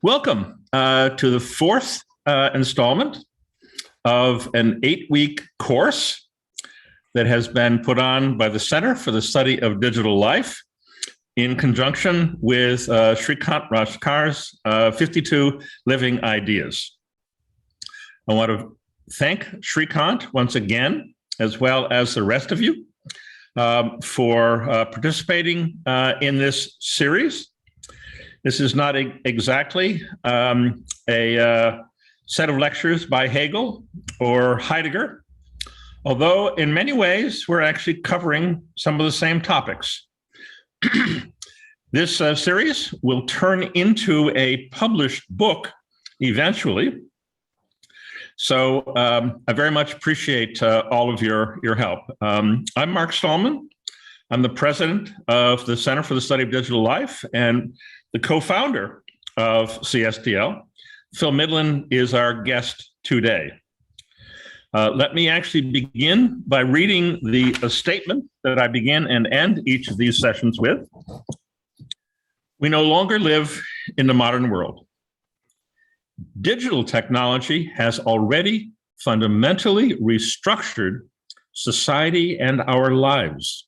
Welcome to the fourth installment of an 8-week course that has been put on by the Center for the Study of Digital Life in conjunction with Shrikant Rajkar's 52 Living Ideas. I want to thank Shrikant once again, as well as the rest of you, for participating in this series. This is not exactly a set of lectures by Hegel or Heidegger, although in many ways we're actually covering some of the same topics. This series will turn into a published book eventually. So I very much appreciate all of your help. I'm Mark Stahlman. I'm the president of the Center for the Study of Digital Life and the co-founder of CSDL. Phil Midland is our guest today. Let me actually begin by reading the statement that I begin and end each of these sessions with. We no longer live in the modern world. Digital technology has already fundamentally restructured society and our lives.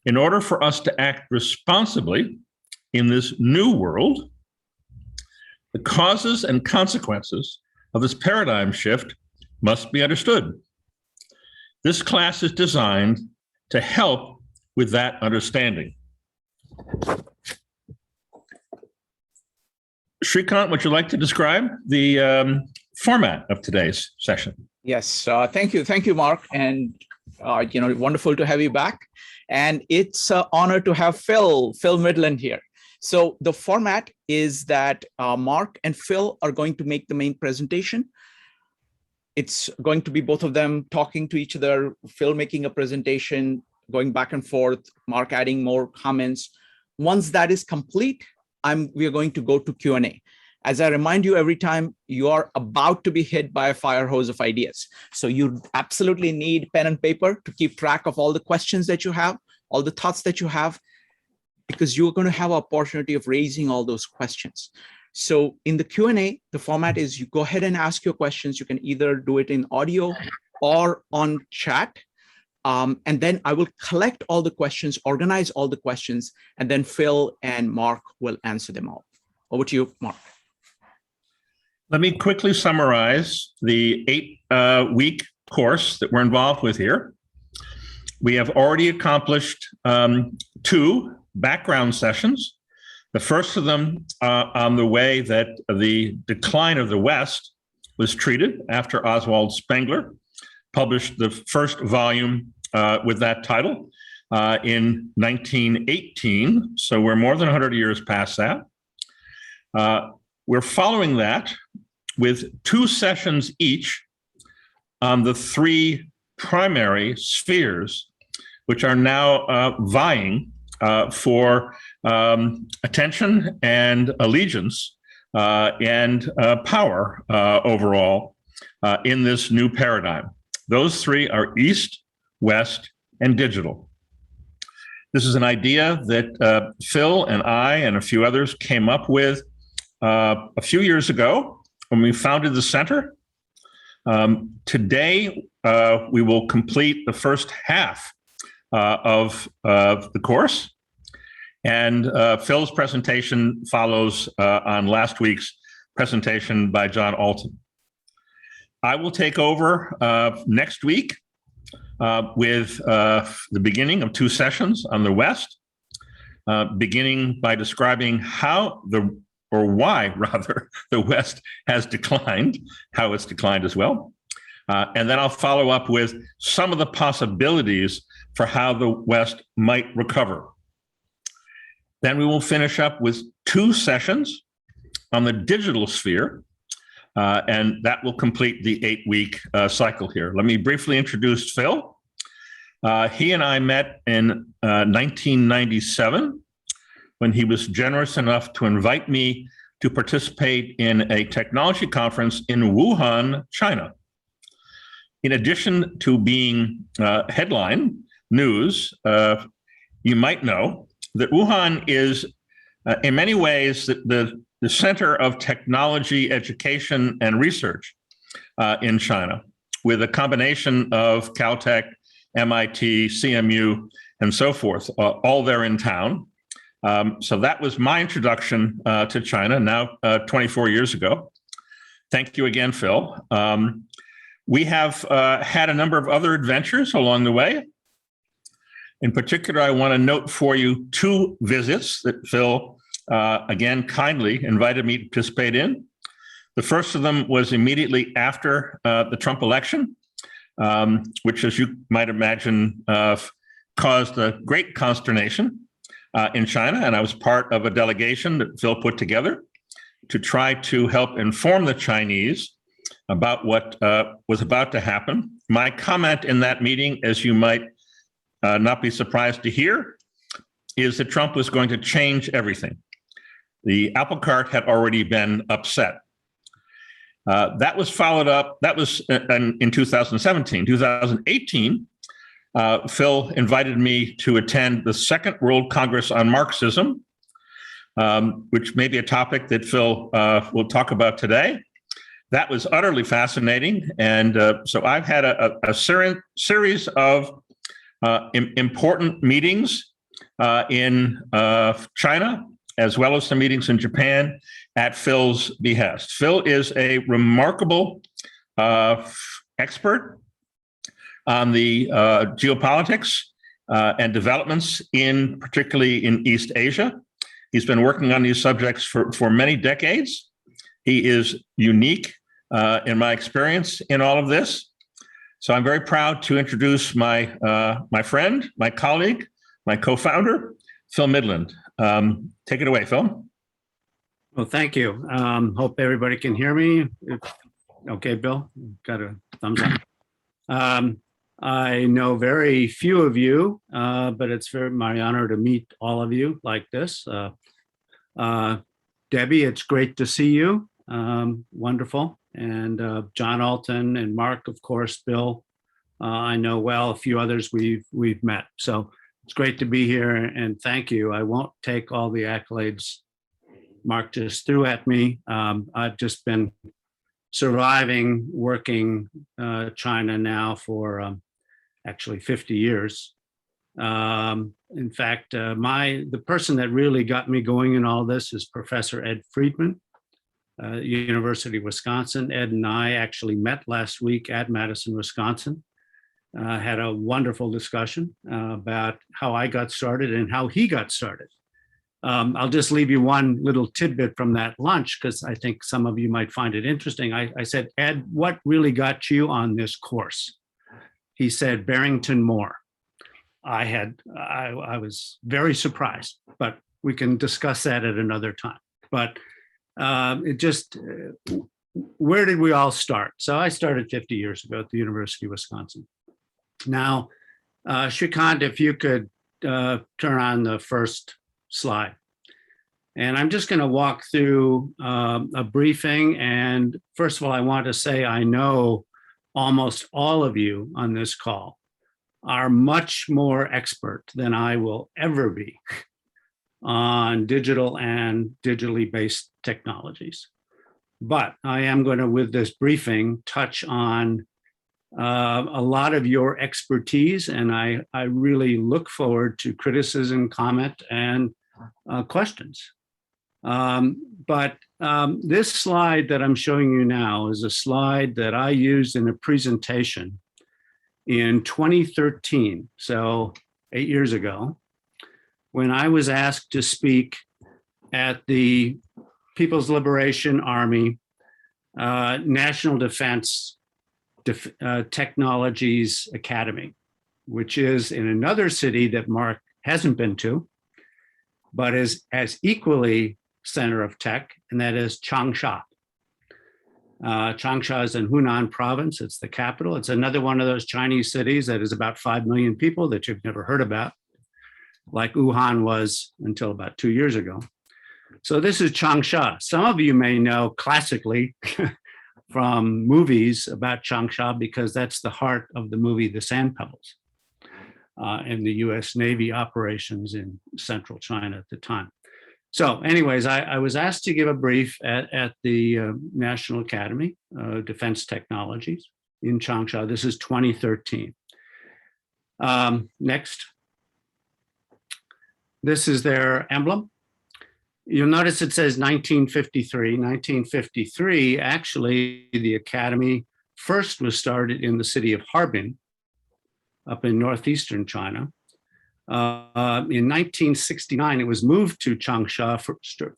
In order for us to act responsibly in this new world, the causes and consequences of this paradigm shift must be understood. This class is designed to help with that understanding. Shrikant, would you like to describe the format of today's session? Yes, thank you, Mark, and wonderful to have you back. And it's an honor to have Phil Midland here. So the format is that Mark and Phil are going to make the main presentation. It's going to be both of them talking to each other, Phil making a presentation, going back and forth, Mark adding more comments. Once that is complete, we are going to go to Q&A. As I remind you every time, you are about to be hit by a fire hose of ideas. So you absolutely need pen and paper to keep track of all the questions that you have, all the thoughts that you have, because you're going to have an opportunity of raising all those questions. So in the Q&A, the format is you go ahead and ask your questions. You can either do it in audio or on chat. And then I will collect all the questions, organize all the questions, and then Phil and Mark will answer them all. Over to you, Mark. Let me quickly summarize the 8-week course that we're involved with here. We have already accomplished 2 background sessions. The first of them on the way that the decline of the West was treated after Oswald Spengler published the first volume with that title in 1918. So we're more than 100 years past that. We're following that with 2 sessions each on the 3 primary spheres, which are now vying for attention and allegiance and power overall in this new paradigm. Those 3 are East, West, and digital. This is an idea that Phil and I and a few others came up with a few years ago when we founded the center. Today, we will complete the first half of the course, and Phil's presentation follows on last week's presentation by John Alton. I will take over next week with the beginning of 2 sessions on the West, beginning by describing why the West has declined, how it's declined as well. And then I'll follow up with some of the possibilities for how the West might recover. Then we will finish up with 2 sessions on the digital sphere, and that will complete the 8-week cycle here. Let me briefly introduce Phil. He and I met in 1997 when he was generous enough to invite me to participate in a technology conference in Wuhan, China. In addition to being headline news, you might know that Wuhan is in many ways, the center of technology, education, and research in China, with a combination of Caltech, MIT, CMU, and so forth, all there in town. So that was my introduction to China now 24 years ago. Thank you again, Phil. We have had a number of other adventures along the way. In particular, I want to note for you 2 visits that Phil, again, kindly invited me to participate in. The first of them was immediately after the Trump election, which, as you might imagine, caused a great consternation in China. And I was part of a delegation that Phil put together to try to help inform the Chinese about what was about to happen. My comment in that meeting, as you might not be surprised to hear, is that Trump was going to change everything. The apple cart had already been upset. That was followed up, that was in 2017. 2018, Phil invited me to attend the Second World Congress on Marxism, which may be a topic that Phil will talk about today. That was utterly fascinating. And so I've had a series of important meetings in China, as well as some meetings in Japan at Phil's behest. Phil is a remarkable expert on the geopolitics and developments particularly in East Asia. He's been working on these subjects for many decades. He is unique in my experience in all of this. So I'm very proud to introduce my friend, my colleague, my co-founder, Phil Midland. Take it away, Phil. Well, thank you. Hope everybody can hear me. Okay, Bill, got a thumbs up. I know very few of you, but it's my honor to meet all of you like this. Debbie, it's great to see you. Wonderful. And John Alton and Mark, of course, Bill, I know well, a few others we've met. So it's great to be here and thank you. I won't take all the accolades Mark just threw at me. I've just been surviving, working China now for actually 50 years. In fact, the person that really got me going in all this is Professor Ed Friedman, University of Wisconsin. Ed and I actually met last week at Madison, Wisconsin. Had a wonderful discussion about how I got started and how he got started. I'll just leave you one little tidbit from that lunch because I think some of you might find it interesting. I said, Ed, what really got you on this course? He said, Barrington Moore. I was very surprised, but we can discuss that at another time. But where did we all start? So I started 50 years ago at the University of Wisconsin. Now, Shrikant, if you could turn on the first slide. And I'm just going to walk through a briefing. And first of all, I want to say I know almost all of you on this call are much more expert than I will ever be on digital and digitally based technologies. But I am going to, with this briefing, touch on a lot of your expertise, and I really look forward to criticism, comment, and questions. But this slide that I'm showing you now is a slide that I used in a presentation in 2013, so 8 years ago, when I was asked to speak at the People's Liberation Army National Defense Technologies Academy, which is in another city that Mark hasn't been to, but is as equally center of tech, and that is Changsha. Changsha is in Hunan province. It's the capital. It's another one of those Chinese cities that is about 5 million people that you've never heard about, like Wuhan was until about 2 years ago. So this is Changsha. Some of you may know classically from movies about Changsha because that's the heart of the movie The Sand Pebbles and the US Navy operations in central China at the time. So anyways, I was asked to give a brief at the National Academy of Defense Technologies in Changsha. This is 2013. Next. This is their emblem. You'll notice it says 1953. 1953, actually, the Academy first was started in the city of Harbin, up in northeastern China. In 1969, it was moved to Changsha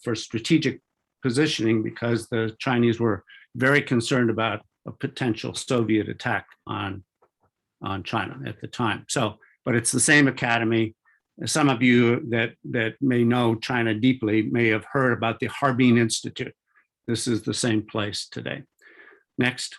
for strategic positioning because the Chinese were very concerned about a potential Soviet attack on China at the time. So, but it's the same academy. Some of you that may know China deeply may have heard about the Harbin Institute. This is the same place today. Next.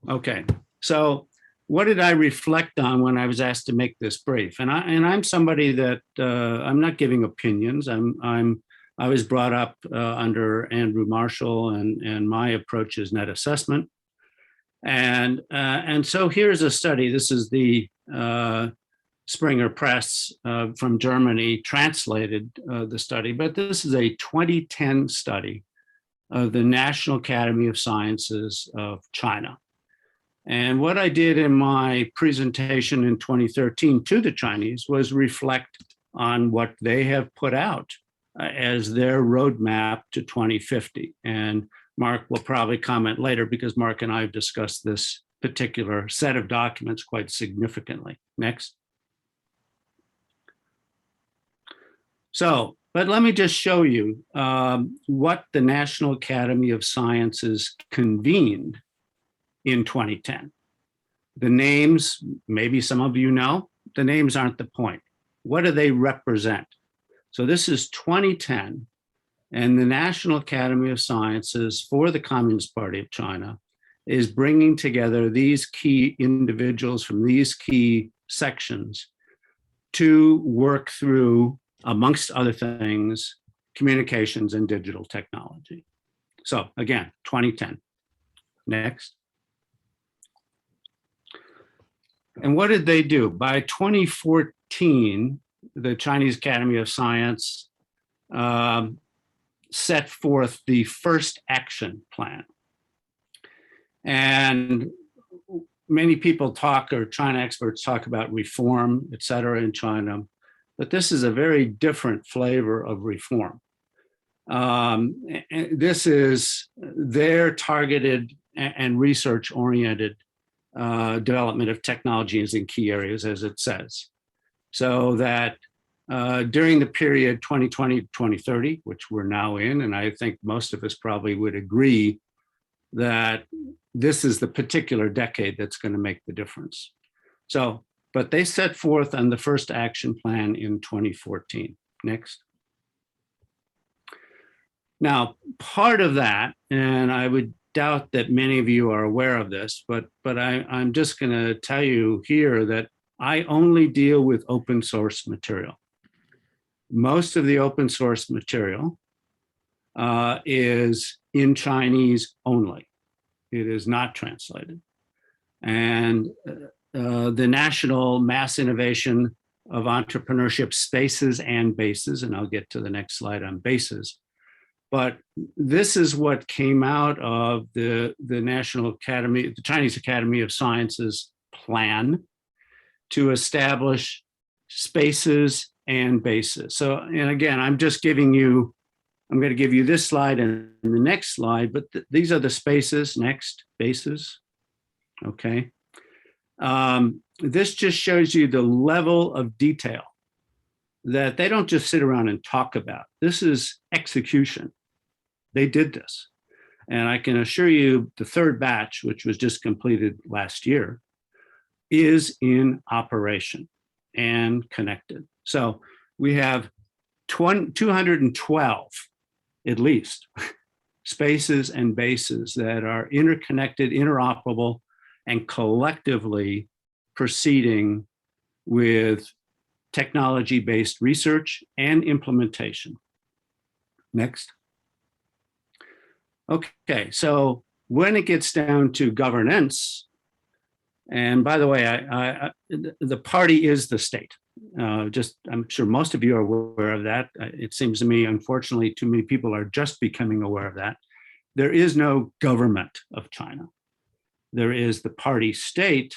Okay, so what did I reflect on when I was asked to make this brief? And I'm somebody that I'm not giving opinions. I was brought up under Andrew Marshall, and my approach is net assessment. And so here's a study. This is the Springer Press from Germany translated the study, but this is a 2010 study of the National Academy of Sciences of China. And what I did in my presentation in 2013 to the Chinese was reflect on what they have put out as their roadmap to 2050. And Mark will probably comment later because Mark and I have discussed this particular set of documents quite significantly. Next. So, but let me just show you what the National Academy of Sciences convened in 2010. The names, maybe some of you know, the names aren't the point. What do they represent? So this is 2010, and the National Academy of Sciences for the Communist Party of China is bringing together these key individuals from these key sections to work through, amongst other things, communications and digital technology. So again, 2010. Next. And what did they do? By 2014, the Chinese Academy of Science set forth the first action plan. And many people talk, or China experts talk about reform, et cetera, in China, but this is a very different flavor of reform. This is their targeted and research-oriented development of technologies in key areas, as it says. So that during the period 2020 to 2030, which we're now in, and I think most of us probably would agree that this is the particular decade that's going to make the difference. So, but they set forth on the first action plan in 2014. Next. Now, part of that, and I would doubt that many of you are aware of this, but I'm just going to tell you here that I only deal with open source material. Most of the open source material is in Chinese only. It is not translated. And the National Mass Innovation of Entrepreneurship Spaces and Bases, and I'll get to the next slide on bases. But this is what came out of the National Academy, the Chinese Academy of Sciences plan to establish spaces and bases. So, and again, I'm just giving you, I'm going to give you this slide and the next slide, but these are the spaces, next, bases, okay? This just shows you the level of detail that they don't just sit around and talk about. This is execution. They did this. And I can assure you the third batch, which was just completed last year, is in operation and connected. So we have 212, at least, spaces and bases that are interconnected, interoperable, and collectively proceeding with technology-based research and implementation. Next. Okay, so when it gets down to governance, and by the way, the party is the state. I'm sure most of you are aware of that. It seems to me, unfortunately, too many people are just becoming aware of that. There is no government of China. There is the party state,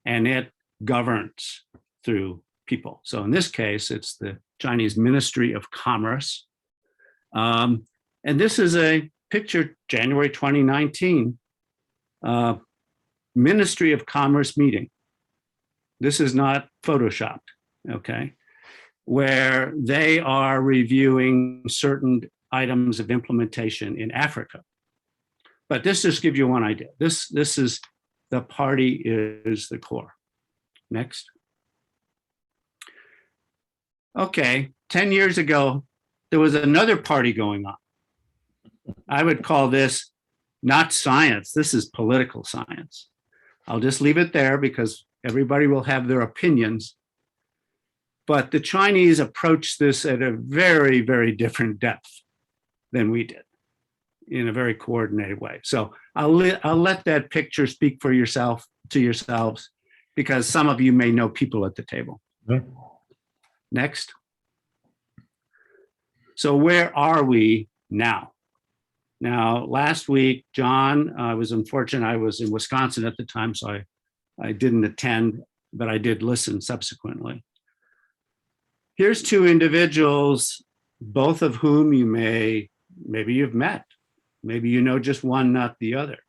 and it governs through people. So in this case, it's the Chinese Ministry of Commerce. And this is a picture, January 2019, Ministry of Commerce meeting. This is not photoshopped, okay? Where they are reviewing certain items of implementation in Africa. But this just gives you one idea. This is, the party is the core. Next. Okay, 10 years ago, there was another party going on. I would call this not science, this is political science. I'll just leave it there because everybody will have their opinions. But the Chinese approached this at a very, very different depth than we did, in a very coordinated way. So I'll let that picture speak for yourselves, because some of you may know people at the table. Yeah. Next. So where are we now? Now, last week, John, I was unfortunate, I was in Wisconsin at the time, so I didn't attend, but I did listen subsequently. Here's two individuals, both of whom maybe you've met. Maybe you know just one, not the other.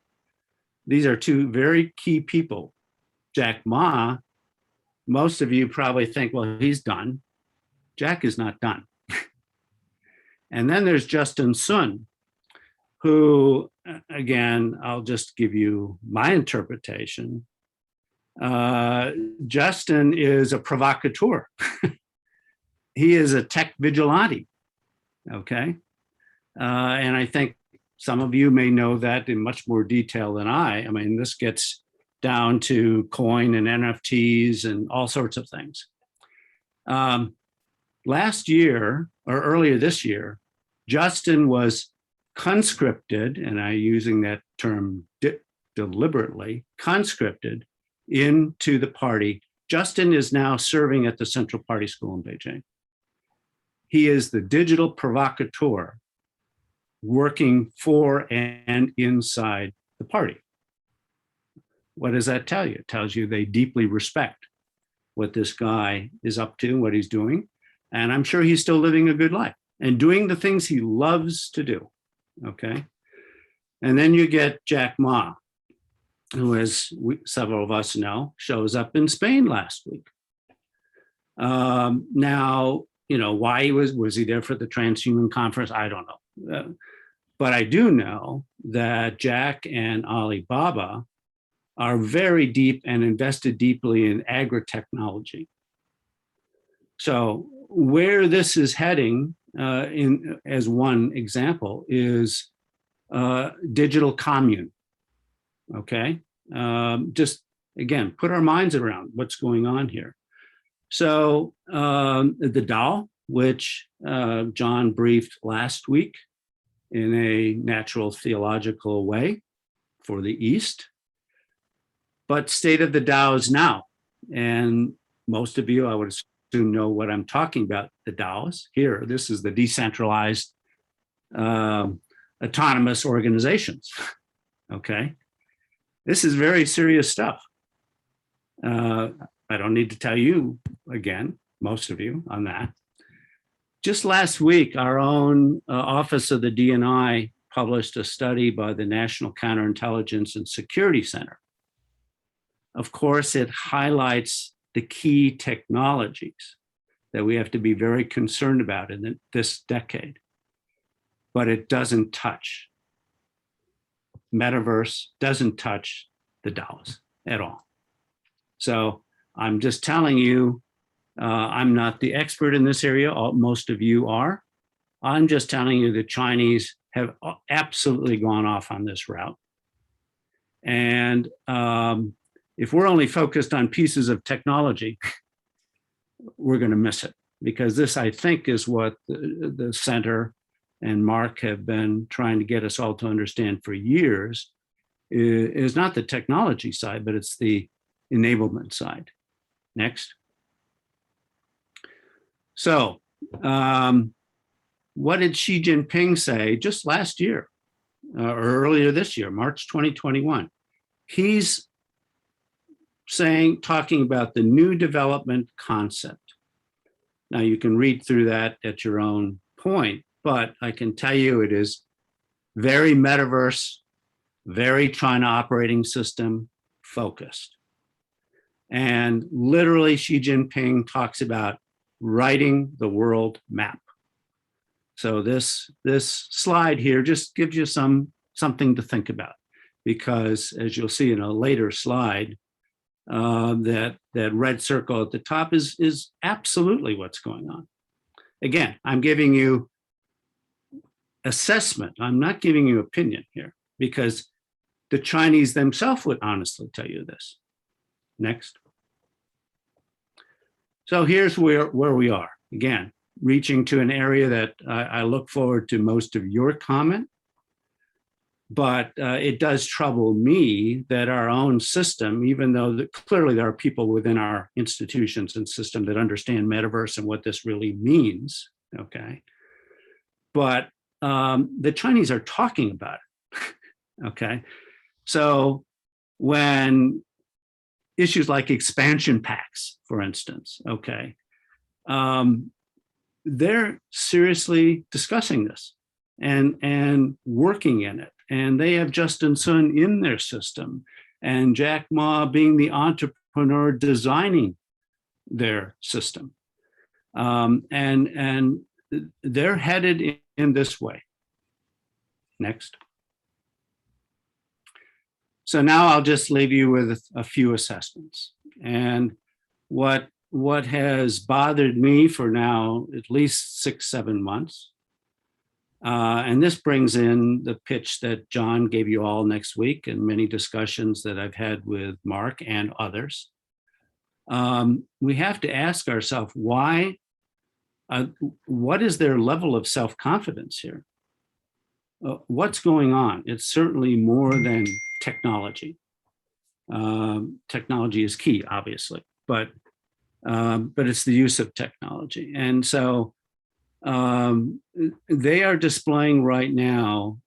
These are two very key people. Jack Ma, most of you probably think, well, he's done. Jack is not done. And then there's Justin Sun, who, again, I'll just give you my interpretation. Justin is a provocateur. He is a tech vigilante, okay? And I think some of you may know that in much more detail than I. I mean, this gets down to coin and NFTs and all sorts of things. Last year, or earlier this year, Justin was conscripted, and I'm using that term deliberately, conscripted into the party. Justin is now serving at the Central Party School in Beijing. He is the digital provocateur working for and inside the party. What does that tell you? It tells you they deeply respect what this guy is up to, what he's doing. And I'm sure he's still living a good life and doing the things he loves to do, okay? And then you get Jack Ma, who, as several of us know, shows up in Spain last week. Now, you know, why was he there for the Transhuman Conference? I don't know. But I do know that Jack and Alibaba are very deep and invested deeply in agri-technology. So where this is heading, as one example, is digital commune, okay? Just, again, put our minds around what's going on here. So the DAO, which John briefed last week in a natural theological way for the East, but state of the DAOs now. And most of you, I would assume, know what I'm talking about, the DAOs. Here, this is the decentralized autonomous organizations, okay? This is very serious stuff. I don't need to tell you again, most of you, on that. Just last week, our own Office of the D&I published a study by the National Counterintelligence and Security Center. Of course, it highlights the key technologies that we have to be very concerned about in this decade, but it doesn't touch. Metaverse doesn't touch the DAOs at all. So I'm just telling you, I'm not the expert in this area. Most of you are. I'm just telling you the Chinese have absolutely gone off on this route. And if we're only focused on pieces of technology, we're going to miss it, because this, I think, is what the center and Mark have been trying to get us all to understand for years, is not the technology side, but it's the enablement side. Next. So what did Xi Jinping say just last year or earlier this year, March 2021? He's talking about the new development concept. Now you can read through that at your own point, but I can tell you it is very metaverse, very China operating system focused. And literally Xi Jinping talks about writing the world map. So this slide here just gives you something to think about, because as you'll see in a later slide, that red circle at the top is absolutely what's going on. Again, I'm giving you assessment. I'm not giving you opinion here, because the Chinese themselves would honestly tell you this. Next. So here's where we are. Again, reaching to an area that I look forward to most of your comment, but it does trouble me that our own system, even though clearly there are people within our institutions and system that understand metaverse and what this really means, okay? But the Chinese are talking about it, okay? So when issues like expansion packs, for instance, okay, they're seriously discussing this and working in it. And they have Justin Sun in their system, and Jack Ma being the entrepreneur designing their system. And they're headed in this way. Next. So now I'll just leave you with a few assessments. And what has bothered me for now at least 6-7 months, and this brings in the pitch that John gave you all next week and many discussions that I've had with Mark and others. We have to ask ourselves why, what is their level of self-confidence here? What's going on? It's certainly more than technology. Technology is key, obviously, but it's the use of technology. And so they are displaying right now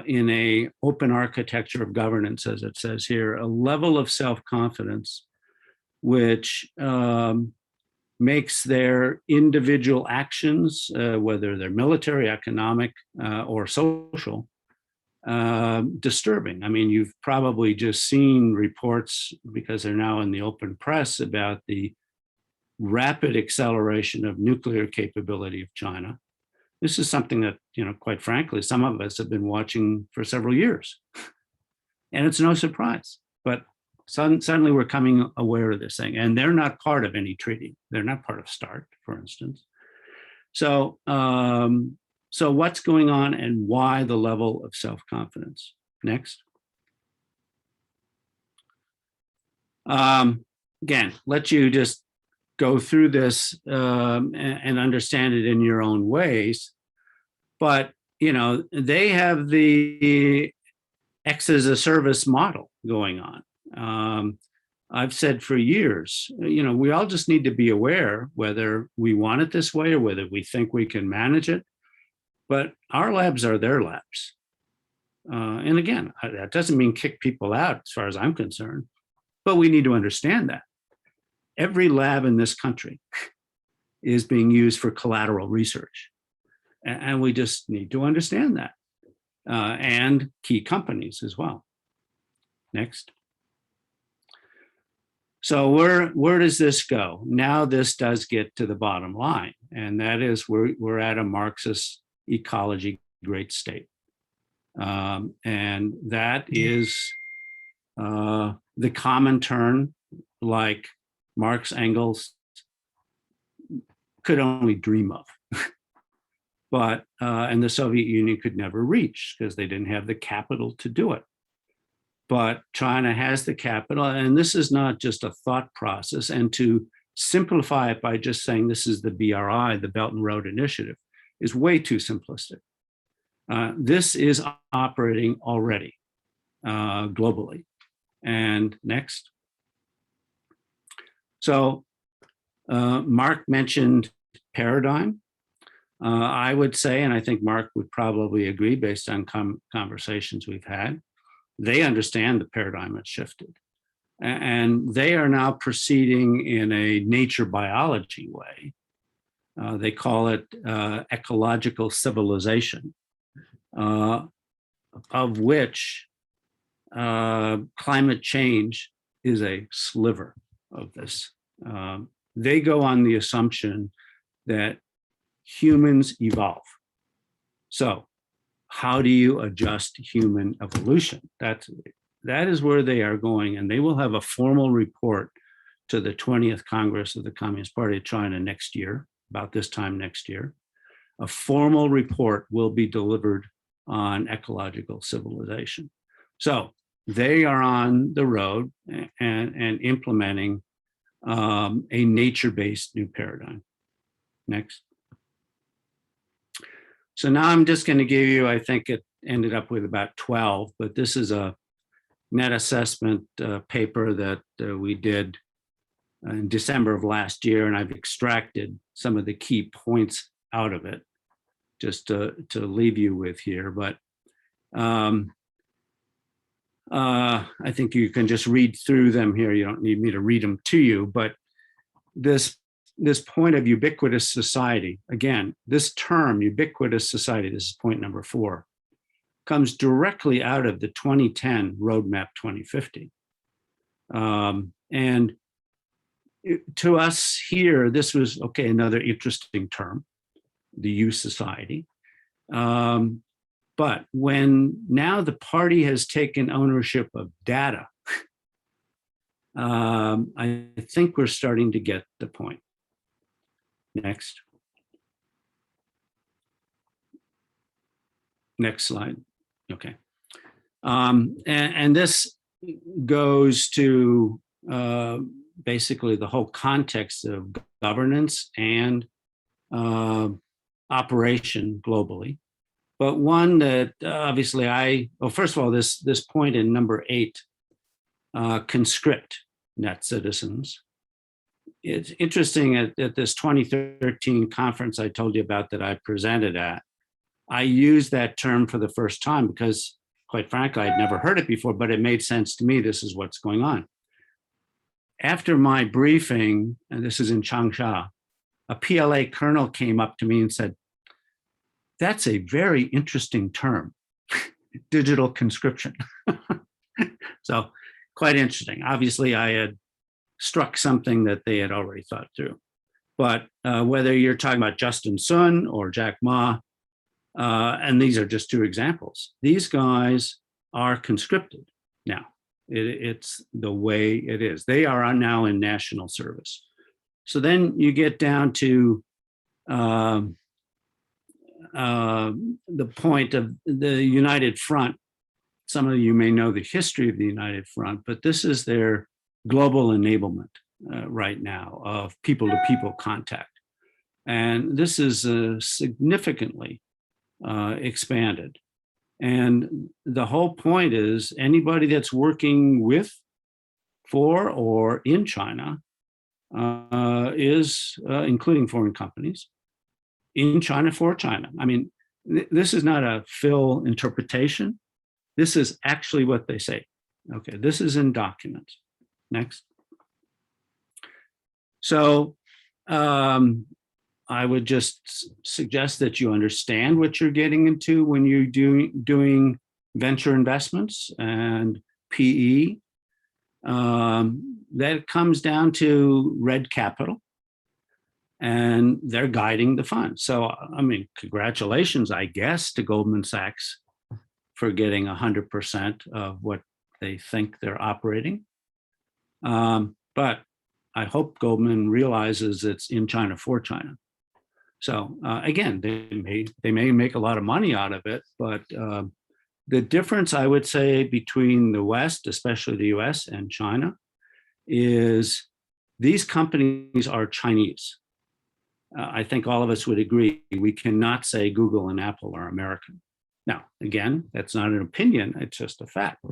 in a open architecture of governance, as it says here, a level of self-confidence which makes their individual actions, whether they're military, economic, or social, disturbing. I mean, you've probably just seen reports, because they're now in the open press, about the rapid acceleration of nuclear capability of China. This is something that, quite frankly, some of us have been watching for several years. And it's no surprise, but suddenly we're coming aware of this thing, and they're not part of any treaty. They're not part of START, for instance. So, so what's going on and why the level of self-confidence? Next. Again, let you just go through this and understand it in your own ways. But, they have the X as a service model going on. I've said for years, we all just need to be aware whether we want it this way or whether we think we can manage it. But our labs are their labs. And again, that doesn't mean kick people out as far as I'm concerned, but we need to understand that. Every lab in this country is being used for collateral research. And we just need to understand that. And key companies as well. Next. So where does this go? Now this does get to the bottom line, and that is we're at a Marxist ecology great state. And that is the common turn, like Marx, Engels could only dream of. But, and the Soviet Union could never reach because they didn't have the capital to do it. But China has the capital, and this is not just a thought process. And to simplify it by just saying this is the BRI, the Belt and Road Initiative, is way too simplistic. This is operating already globally. And next. So Mark mentioned paradigm. I would say, and I think Mark would probably agree based on conversations we've had, they understand the paradigm has shifted. And they are now proceeding in a nature biology way. They call it ecological civilization, of which climate change is a sliver of this. They go on the assumption that humans evolve. So how do you adjust human evolution? That is where they are going, and they will have a formal report to the 20th Congress of the Communist Party of China next year, about this time next year. A formal report will be delivered on ecological civilization. So they are on the road and implementing a nature-based new paradigm. Next. So now I'm just going to give you, I think it ended up with about 12, but this is a net assessment paper that we did in December of last year, and I've extracted some of the key points out of it just to leave you with here. But I think you can just read through them here. You don't need me to read them to you, but this point of ubiquitous society, again, this term ubiquitous society, this is point number 4, comes directly out of the 2010 Roadmap 2050. And to us here, this was, okay, another interesting term, the U society. But when now the party has taken ownership of data, I think we're starting to get the point. Next. Next slide. Okay. And this goes to basically the whole context of governance and operation globally. But one that obviously well, first of all, this point in number 8, conscript net citizens. It's interesting at this 2013 conference I told you about that I presented at, I used that term for the first time because, quite frankly, I'd never heard it before, but it made sense to me. This is what's going on. After my briefing, and this is in Changsha, a PLA colonel came up to me and said, "That's a very interesting term, digital conscription." So quite interesting. Obviously, I had struck something that they had already thought through. But whether you're talking about Justin Sun or Jack Ma, and these are just 2 examples, these guys are conscripted now. It's the way it is. They are now in national service. So then you get down to the point of the United Front. Some of you may know the history of the United Front, but this is their global enablement right now of people-to-people contact. And this is significantly expanded. And the whole point is anybody that's working with, for, or in China is, including foreign companies, in China for China. I mean, this is not a Phil interpretation. This is actually what they say. Okay, this is in documents. Next. So I would just suggest that you understand what you're getting into when you're doing venture investments and PE. That comes down to red capital, and they're guiding the fund. So, I mean, congratulations, I guess, to Goldman Sachs for getting 100% of what they think they're operating. But I hope Goldman realizes it's in China for China. So again, they may make a lot of money out of it, but the difference I would say between the West, especially the US and China, is these companies are Chinese. I think all of us would agree we cannot say Google and Apple are American. Now, again, that's not an opinion, it's just a fact.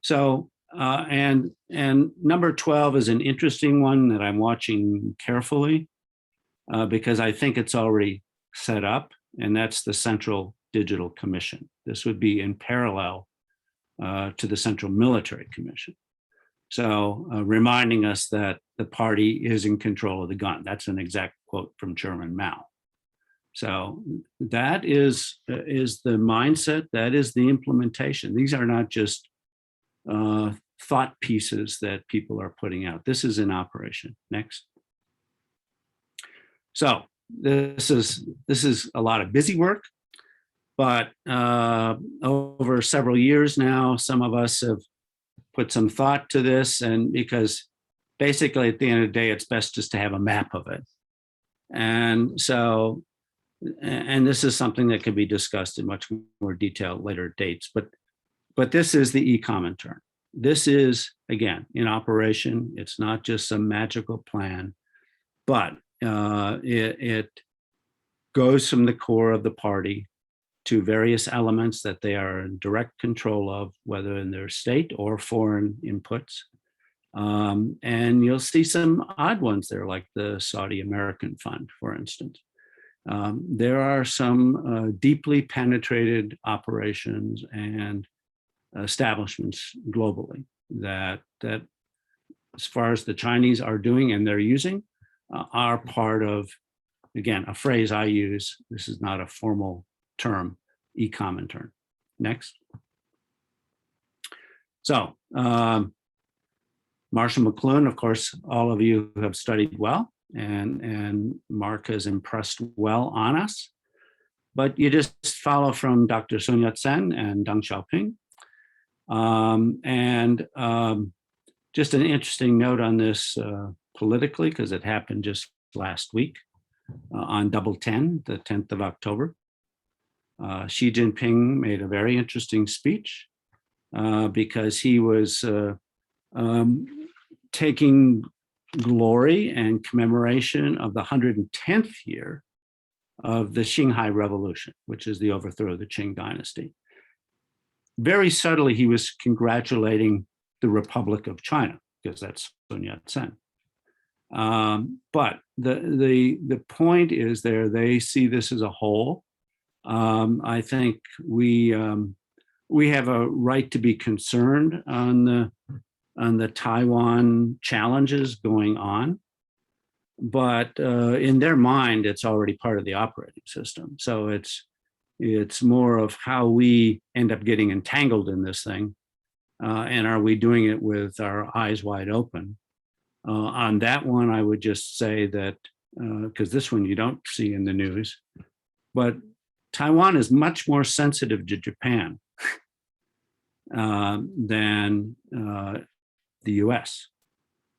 So, and number 12 is an interesting one that I'm watching carefully. because I think it's already set up, and that's the Central Digital Commission. This would be in parallel to the Central Military Commission. So reminding us that the party is in control of the gun. That's an exact quote from Chairman Mao. So that is the mindset, that is the implementation. These are not just thought pieces that people are putting out. This is in operation. Next. So this is a lot of busy work, but over several years now, some of us have put some thought to this, and because basically at the end of the day, it's best just to have a map of it. And so, and this is something that can be discussed in much more detail at later dates, but this is the e-Comintern. This is, again, in operation. It's not just some magical plan, but it goes from the core of the party to various elements that they are in direct control of, whether in their state or foreign inputs. And you'll see some odd ones there, like the Saudi American Fund, for instance. There are some deeply penetrated operations and establishments globally that as far as the Chinese are doing and they're using, are part of, again, a phrase I use, this is not a formal term, e-Comintern. Next. So Marshall McLuhan, of course, all of you have studied well, and Mark has impressed well on us, but you just follow from Dr. Sun Yat-sen and Deng Xiaoping. Just an interesting note on this politically, because it happened just last week on Double 10, the 10th of October. Xi Jinping made a very interesting speech because he was taking glory and commemoration of the 110th year of the Xinhai Revolution, which is the overthrow of the Qing dynasty. Very subtly, he was congratulating the Republic of China, because that's Sun Yat-sen. But the point is there, they see this as a whole. I think we have a right to be concerned on the Taiwan challenges going on, but in their mind, it's already part of the operating system. So it's more of how we end up getting entangled in this thing, and are we doing it with our eyes wide open? On that one, I would just say that, because this one you don't see in the news, but Taiwan is much more sensitive to Japan than the US.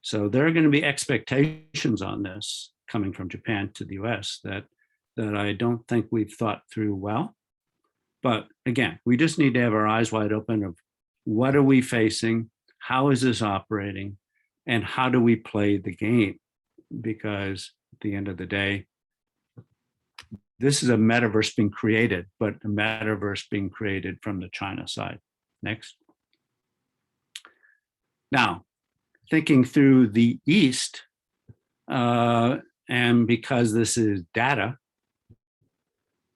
So there are going to be expectations on this coming from Japan to the US that I don't think we've thought through well. But again, we just need to have our eyes wide open of what are we facing, how is this operating, and how do we play the game? Because at the end of the day, this is a metaverse being created, but a metaverse being created from the China side. Next. Now, thinking through the East, and because this is data,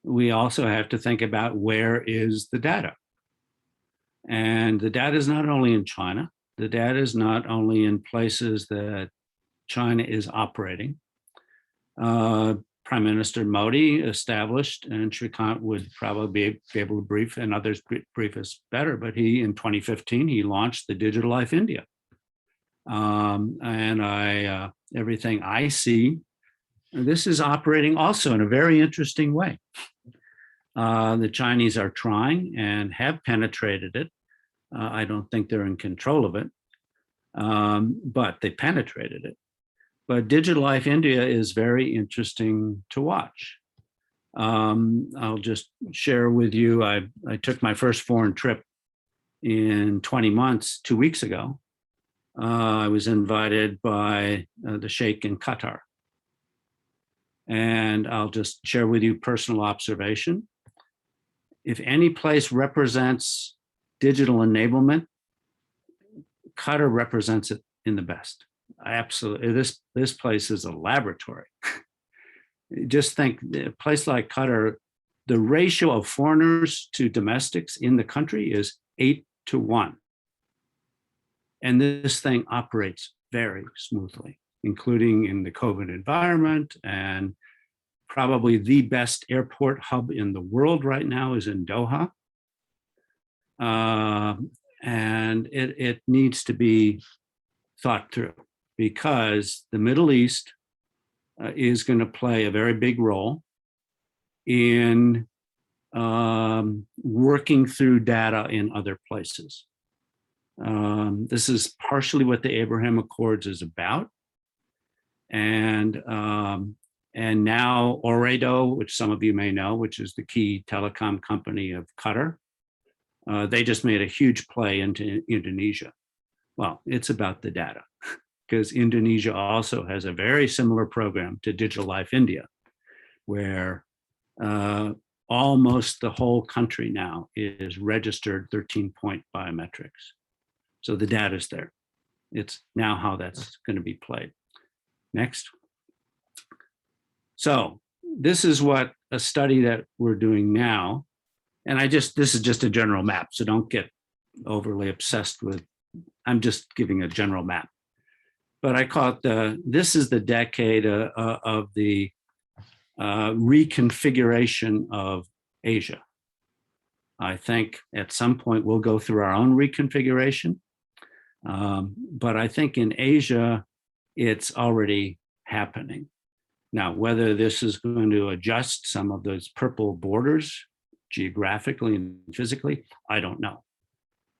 we also have to think about where is the data. And the data is not only in China, the data is not only in places that China is operating. Prime Minister Modi established, and Shrikant would probably be able to brief, and others brief us better, but he, in 2015, he launched the Digital Life India. And everything I see, this is operating also in a very interesting way. The Chinese are trying and have penetrated it. I don't think they're in control of it, but they penetrated it. But Digital Life India is very interesting to watch. I'll just share with you, I took my first foreign trip in 20 months, 2 weeks ago. I was invited by the Sheikh in Qatar. And I'll just share with you personal observation. If any place represents digital enablement, Qatar represents it in the best. Absolutely, this place is a laboratory. just think a place like Qatar, the ratio of foreigners to domestics in the country is 8-1. And this thing operates very smoothly, including in the COVID environment. And probably the best airport hub in the world right now is in Doha. And it needs to be thought through, because the Middle East is going to play a very big role in working through data in other places. This is partially what the Abraham Accords is about. And now Ooredoo, which some of you may know, which is the key telecom company of Qatar, they just made a huge play into Indonesia. Well, it's about the data, because Indonesia also has a very similar program to Digital Life India, where almost the whole country now is registered 13-point biometrics. So the data is there. It's now how that's going to be played. Next. So this is what a study that we're doing now. And this is just a general map, so don't get overly obsessed with, I'm just giving a general map. But I call it this is the decade of the reconfiguration of Asia. I think at some point we'll go through our own reconfiguration. But I think in Asia, it's already happening. Now, whether this is going to adjust some of those purple borders geographically and physically, I don't know.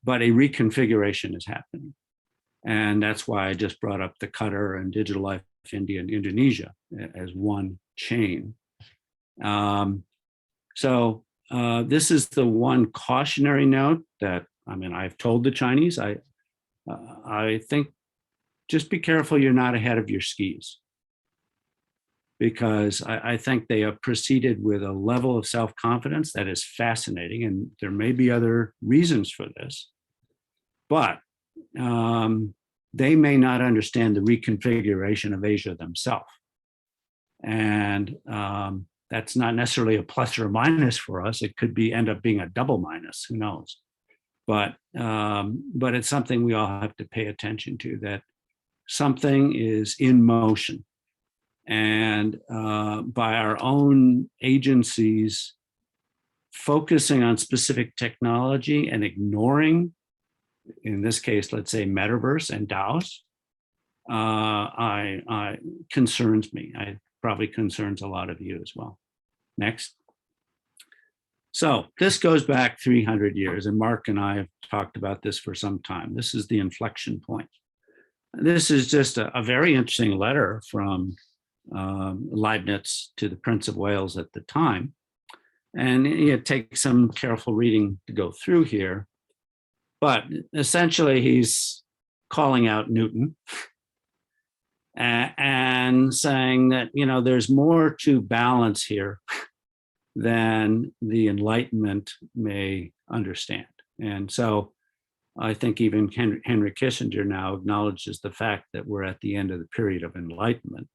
But a reconfiguration is happening. And that's why I just brought up the Qatar and Digital Life India and Indonesia as one chain. So this is the one cautionary note that, I mean, I've told the Chinese, I think just be careful you're not ahead of your skis, because I think they have proceeded with a level of self-confidence that is fascinating, and there may be other reasons for this, but they may not understand the reconfiguration of Asia themselves. And that's not necessarily a plus or a minus for us. It could end up being a double minus, who knows? But it's something we all have to pay attention to, that something is in motion. And by our own agencies focusing on specific technology and ignoring, in this case, let's say Metaverse and DAOs, I concerns me. It probably concerns a lot of you as well. Next. So this goes back 300 years, and Mark and I have talked about this for some time. This is the inflection point. This is just a very interesting letter from Leibniz to the Prince of Wales at the time. And it takes some careful reading to go through here. But essentially, he's calling out Newton and saying that, there's more to balance here than the Enlightenment may understand. And so I think even Henry Kissinger now acknowledges the fact that we're at the end of the period of Enlightenment.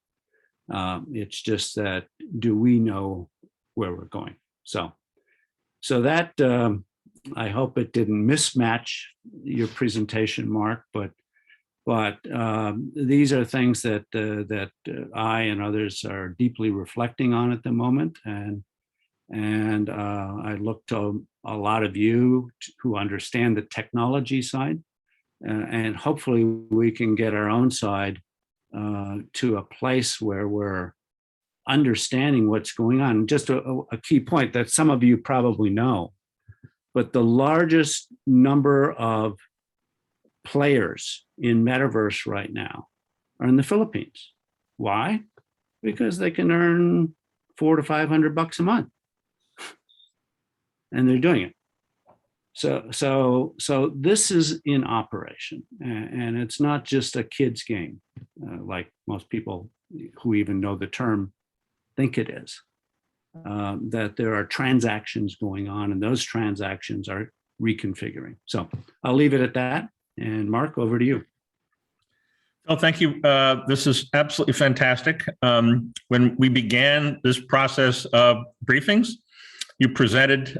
It's just that, do we know where we're going? So that, I hope it didn't mismatch your presentation, Mark, but these are things that I and others are deeply reflecting on at the moment. And I look to a lot of you who understand the technology side, and hopefully we can get our own side to a place where we're understanding what's going on. Just a key point that some of you probably know, but the largest number of players in Metaverse right now are in the Philippines. Why? Because they can earn $400 to $500 a month, and they're doing it. So this is in operation, and it's not just a kid's game, like most people who even know the term think it is. That there are transactions going on, and those transactions are reconfiguring. So I'll leave it at that. And Mark, over to you. Oh, thank you. This is absolutely fantastic. When we began this process of briefings, you presented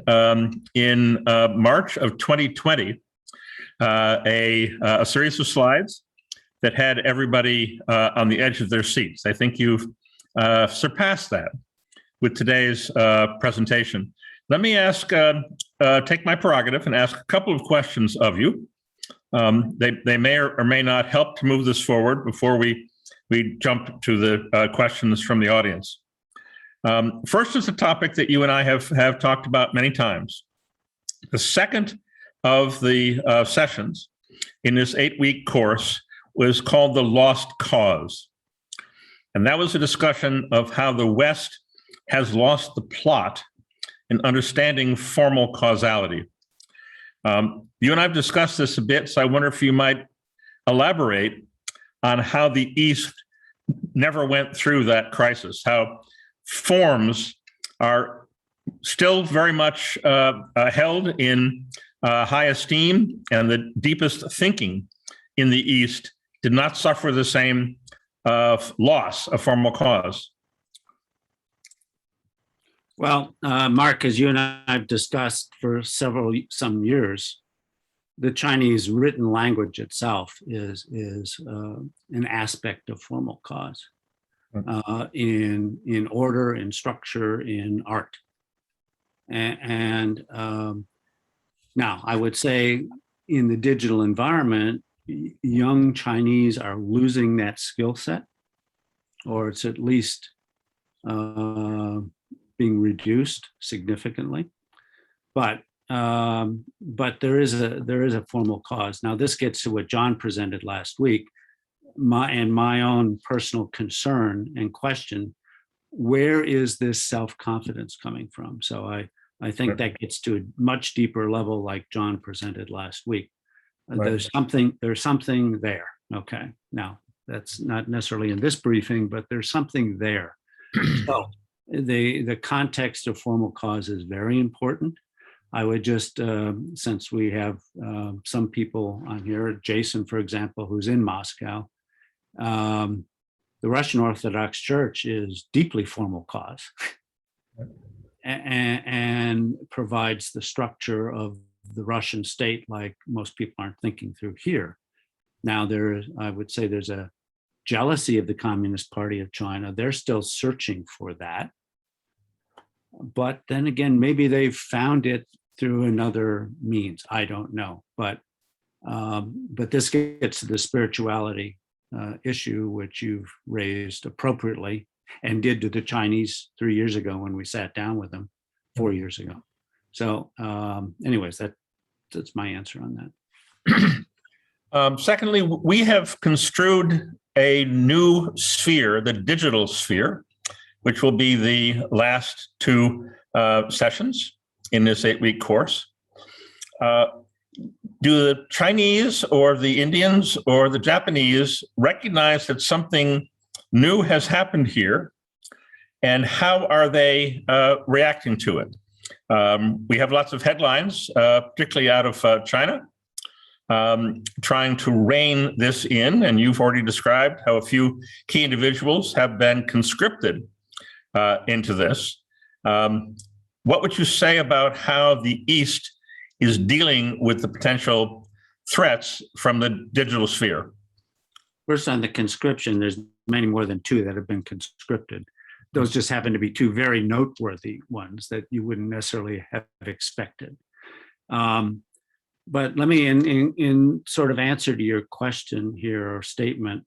in March of 2020 a series of slides that had everybody on the edge of their seats. I think you've surpassed that with today's presentation. Let me take my prerogative and ask a couple of questions of you. They may or may not help to move this forward before we jump to the questions from the audience. First is a topic that you and I have talked about many times. The second of the sessions in this 8-week course was called The Lost Cause. And that was a discussion of how the West has lost the plot in understanding formal causality. You and I have discussed this a bit, so I wonder if you might elaborate on how the East never went through that crisis, how forms are still very much held in high esteem, and the deepest thinking in the East did not suffer the same loss of formal cause. Well, Mark, as you and I have discussed for some years, the Chinese written language itself is an aspect of formal cause in order, in structure, in art. And now I would say in the digital environment, young Chinese are losing that skill set, or it's at least being reduced significantly, but there is a formal cause. Now, this gets to what John presented last week, my own personal concern and question: where is this self-confidence coming from? So I think that gets to a much deeper level, like John presented last week. There's something there. Okay, now that's not necessarily in this briefing, but there's something there. So the context of formal cause is very important. I would just, since we have some people on here, Jason, for example, who's in Moscow, the Russian Orthodox Church is deeply formal cause and provides the structure of the Russian state like most people aren't thinking through here. Now, I would say there's a jealousy of the Communist Party of China. They're still searching for that. But then again, maybe they've found it through another means. I don't know. But this gets to the spirituality issue, which you've raised appropriately and did to the Chinese 3 years ago when we sat down with them 4 years ago. So anyways, that's my answer on that. Secondly, we have construed a new sphere, the digital sphere, which will be the last 2 sessions in this 8-week course. Do the Chinese or the Indians or the Japanese recognize that something new has happened here, and how are they reacting to it? We have lots of headlines, particularly out of China, trying to rein this in, and you've already described how a few key individuals have been conscripted into this. What would you say about how the East is dealing with the potential threats from the digital sphere? First, on the conscription, there's many more than 2 that have been conscripted. Those just happen to be 2 very noteworthy ones that you wouldn't necessarily have expected. But let me, in sort of answer to your question here or statement,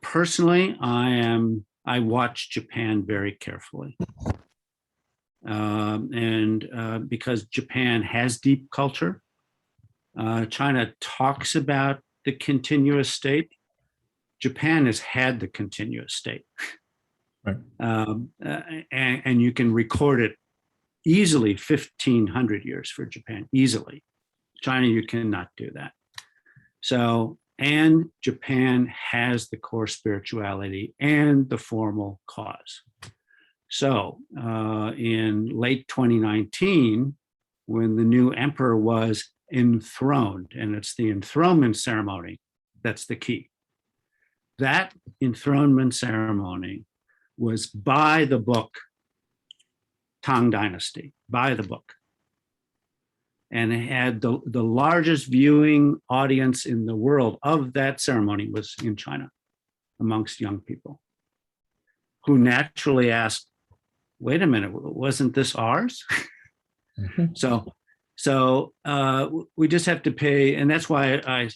personally, I watch Japan very carefully. And because Japan has deep culture, China talks about the continuous state. Japan has had the continuous state. Right. And you can record it easily 1,500 years for Japan, easily. China, you cannot do that. So, and Japan has the core spirituality and the formal cause. So in late 2019, when the new emperor was enthroned, and it's the enthronement ceremony that's the key. that enthronement ceremony was by the book Tang Dynasty, by the book. And it had the largest viewing audience in the world of that ceremony was in China, amongst young people, who naturally asked, wait a minute, wasn't this ours? Mm-hmm. So we just have to pay, and that's why I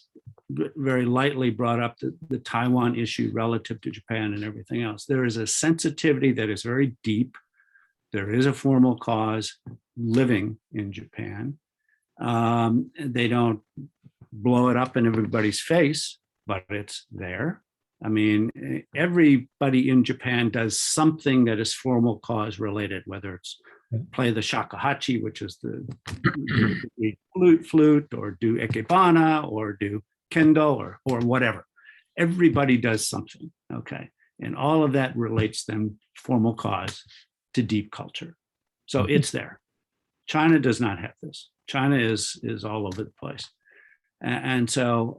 very lightly brought up the Taiwan issue relative to Japan and everything else. There is a sensitivity that is very deep. There is a formal cause living in Japan. They don't blow it up in everybody's face, but it's there. I mean, everybody in Japan does something that is formal cause related, whether it's play the shakuhachi, which is the flute, or do ekebana, or do kendo, or whatever. Everybody does something, okay? And all of that relates them, formal cause, to deep culture. So it's there. China does not have this. China is all over the place. And so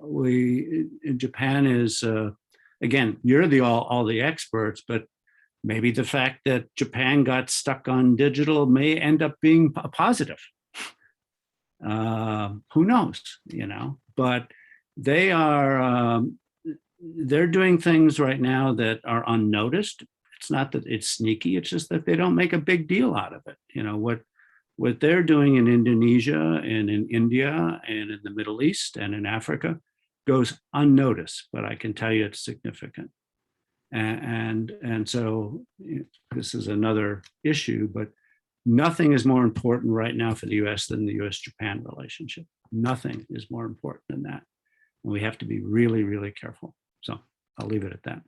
Japan is, again, you're all the experts, but maybe the fact that Japan got stuck on digital may end up being a positive. Who knows, but they're doing things right now that are unnoticed. It's not that it's sneaky, it's just that they don't make a big deal out of it. What they're doing in Indonesia and in India and in the Middle East and in Africa goes unnoticed, but I can tell you it's significant. And so this is another issue, but nothing is more important right now for the US than the US-Japan relationship. Nothing is more important than that. And we have to be really, really careful. So I'll leave it at that.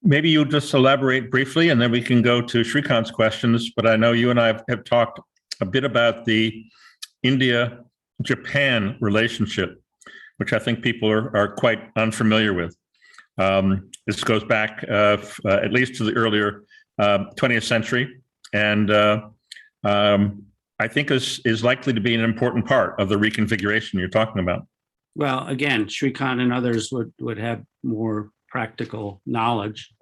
Maybe you'll just elaborate briefly, and then we can go to Shrikant's questions. But I know you and I have talked a bit about the India-Japan relationship, which I think people are quite unfamiliar with. This goes back at least to the earlier 20th century, and I think is likely to be an important part of the reconfiguration you're talking about. Well, again, Shrikant and others would have more practical knowledge,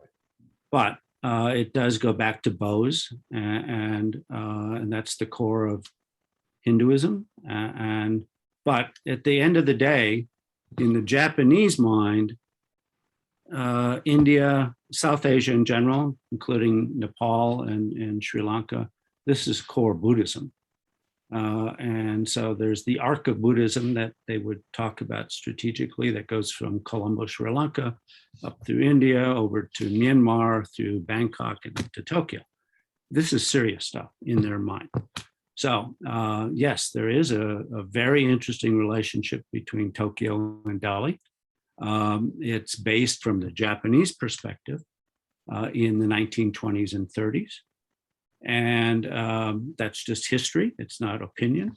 but it does go back to Bose, and that's the core of Hinduism. But at the end of the day, in the Japanese mind, India, South Asia in general, including Nepal and Sri Lanka, this is core Buddhism. And so there's the arc of Buddhism that they would talk about strategically that goes from Colombo, Sri Lanka, up through India, over to Myanmar, through Bangkok, and to Tokyo. This is serious stuff in their mind. So yes, there is a very interesting relationship between Tokyo and Delhi. It's based from the Japanese perspective in the 1920s and 30s. And that's just history, it's not opinion.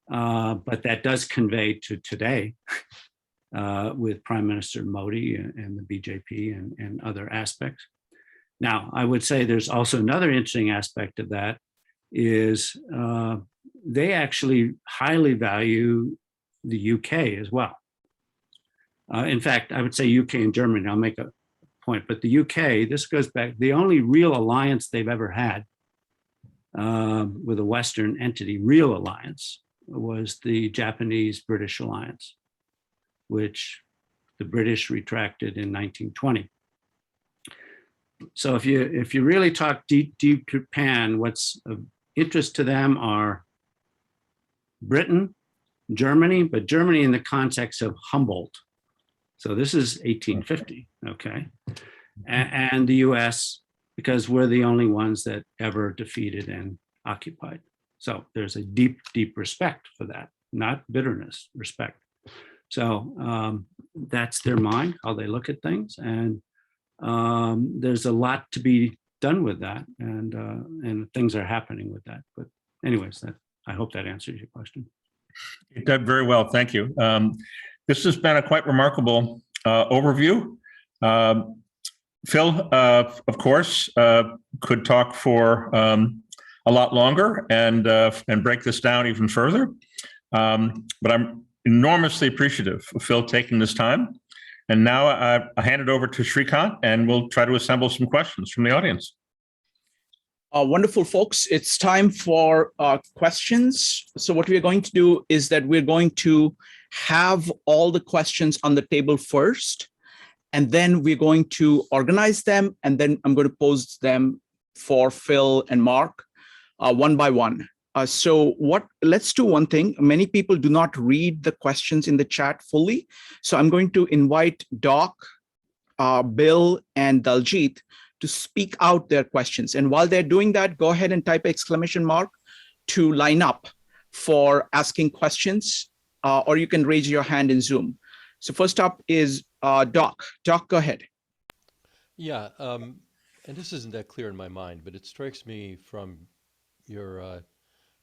But that does convey to today with Prime Minister Modi and the BJP and other aspects. Now, I would say there's also another interesting aspect of that is they actually highly value the UK as well. In fact, I would say UK and Germany, I'll make a point, but the UK, this goes back, the only real alliance they've ever had with a Western entity, real alliance, was the Japanese-British alliance, which the British retracted in 1920. So if you really talk deep Japan, what's of interest to them are Britain, Germany, but Germany in the context of Humboldt. So this is 1850, okay? And the US, because we're the only ones that ever defeated and occupied. So there's a deep, deep respect for that, not bitterness, respect. So that's their mind, how they look at things. And there's a lot to be done with that, and things are happening with that. But anyways, I hope that answers your question. It did very well, thank you. This has been a quite remarkable overview. Phil, of course, could talk for a lot longer and break this down even further. But I'm enormously appreciative of Phil taking this time. And now I hand it over to Shrikant, and we'll try to assemble some questions from the audience. Wonderful, folks. It's time for questions. So what we're going to do is that we're going to have all the questions on the table first, and then we're going to organize them, and then I'm going to pose them for Phil and Mark one by one. Let's do one thing. Many people do not read the questions in the chat fully. So I'm going to invite Doc, Bill, and Daljit to speak out their questions. And while they're doing that, go ahead and type exclamation mark to line up for asking questions, or you can raise your hand in Zoom. So first up is Doc. Doc, go ahead. Yeah, and this isn't that clear in my mind, but it strikes me from your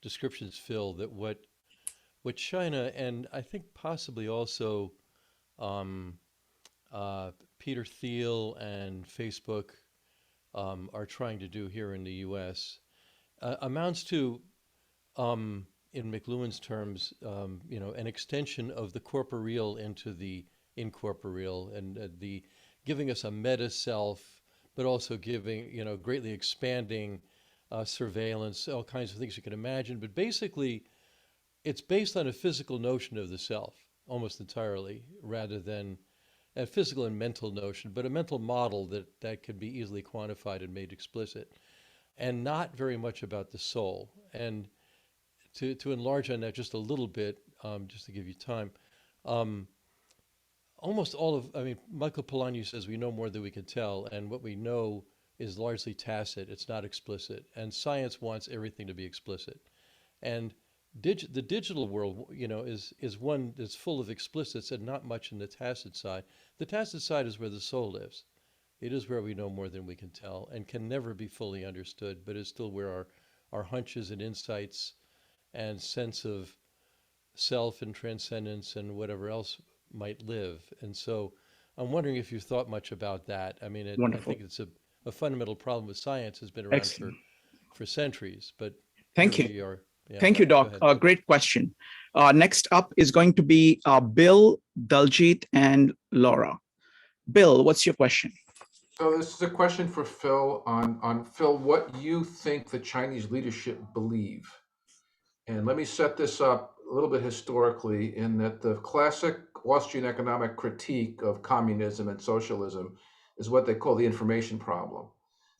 descriptions, Phil, that what China, and I think possibly also Peter Thiel and Facebook are trying to do here in the U.S. Amounts to, in McLuhan's terms, an extension of the corporeal into the incorporeal, and the giving us a meta self, but also giving, greatly expanding surveillance, all kinds of things you can imagine. But basically, it's based on a physical notion of the self, almost entirely, rather than a physical and mental notion, but a mental model that can be easily quantified and made explicit, and not very much about the soul. And to enlarge on that just a little bit, just to give you time, Michael Polanyi says we know more than we can tell, and what we know is largely tacit, it's not explicit, and science wants everything to be explicit. And the digital world, is one that's full of explicits and not much in the tacit side. The tacit side is where the soul lives. It is where we know more than we can tell and can never be fully understood, but is still where our hunches and insights and sense of self and transcendence and whatever else might live. And so I'm wondering if you've thought much about that. I mean, I think it's a fundamental problem with science, has been around for centuries, but Thank here you. we are. Yeah. Thank you, Doc. Great question. Next up is going to be Bill, Daljit, and Laura. Bill, what's your question? So this is a question for Phil on Phil, what you think the Chinese leadership believe. And let me set this up a little bit historically, in that the classic Austrian economic critique of communism and socialism is what they call the information problem,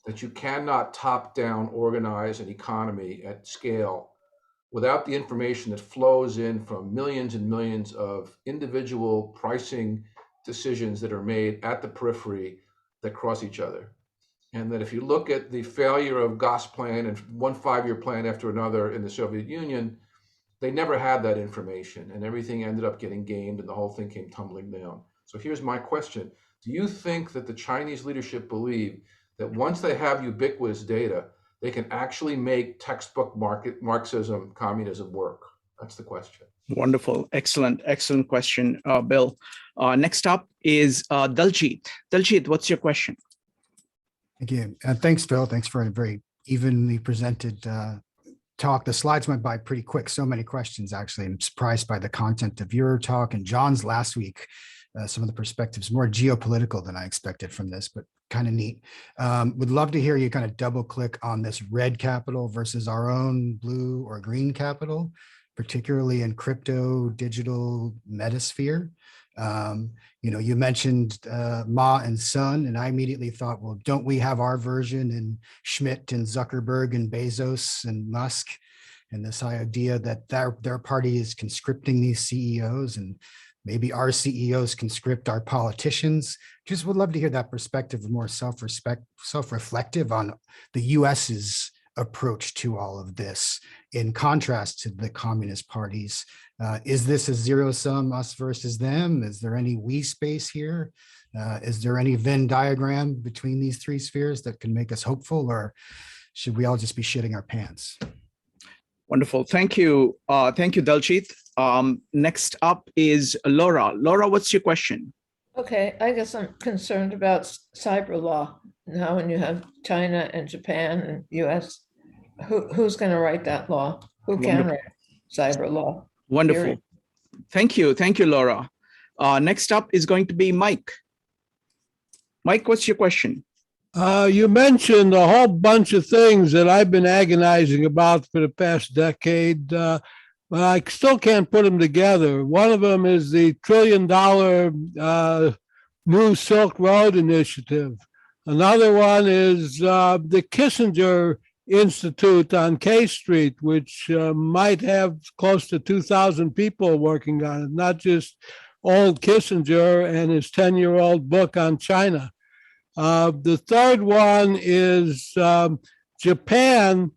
that you cannot top-down organize an economy at scale without the information that flows in from millions and millions of individual pricing decisions that are made at the periphery that cross each other. And that if you look at the failure of Gosplan and one 5-year plan after another in the Soviet Union, they never had that information, and everything ended up getting gamed and the whole thing came tumbling down. So here's my question. Do you think that the Chinese leadership believe that once they have ubiquitous data, they can actually make textbook Marxism, communism work? That's the question. Wonderful. Excellent question, Bill. Next up is Daljit. Daljit, what's your question? Thank you. Thanks, Phil. Thanks for a very evenly presented talk. The slides went by pretty quick. So many questions, actually. I'm surprised by the content of your talk and John's last week. Some of the perspectives more geopolitical than I expected from this, but kind of neat. Would love to hear you kind of double click on this red capital versus our own blue or green capital, particularly in crypto, digital, metasphere. You mentioned Ma and Son, and I immediately thought, well, don't we have our version in Schmidt and Zuckerberg and Bezos and Musk, and this idea that their party is conscripting these CEOs, and maybe our CEOs conscript our politicians. Just would love to hear that perspective, more self-reflective on the US's approach to all of this in contrast to the communist parties. Is this a zero sum, us versus them? Is there any we space here? Is there any Venn diagram between these three spheres that can make us hopeful, or should we all just be shitting our pants? Wonderful. Thank you. Thank you, Daljit. Next up is Laura. Laura, what's your question? Okay, I guess I'm concerned about cyber law. Now when you have China and Japan and US, who's going to write that law? Who can write cyber law? Wonderful. Thank you. Thank you, Laura. Next up is going to be Mike. Mike, what's your question? You mentioned a whole bunch of things that I've been agonizing about for the past decade, but I still can't put them together. One of them is the $1 trillion New Silk Road Initiative. Another one is the Kissinger Institute on K Street, which might have close to 2,000 people working on it, not just old Kissinger and his 10-year-old book on China. The third one is Japan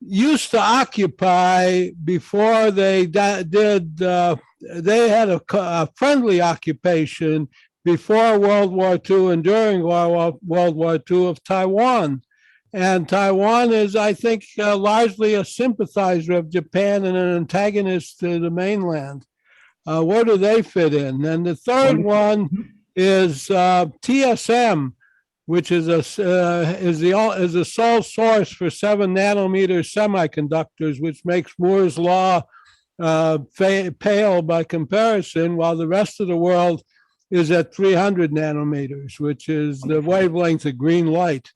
used to occupy before they did, they had a friendly occupation before World War II and during World War II of Taiwan. And Taiwan is, I think, largely a sympathizer of Japan and an antagonist to the mainland. Where do they fit in? And the third one is TSM, which is a sole source for 7 nanometer semiconductors, which makes Moore's law pale by comparison, while the rest of the world is at 300 nanometers, which is the wavelength of green light.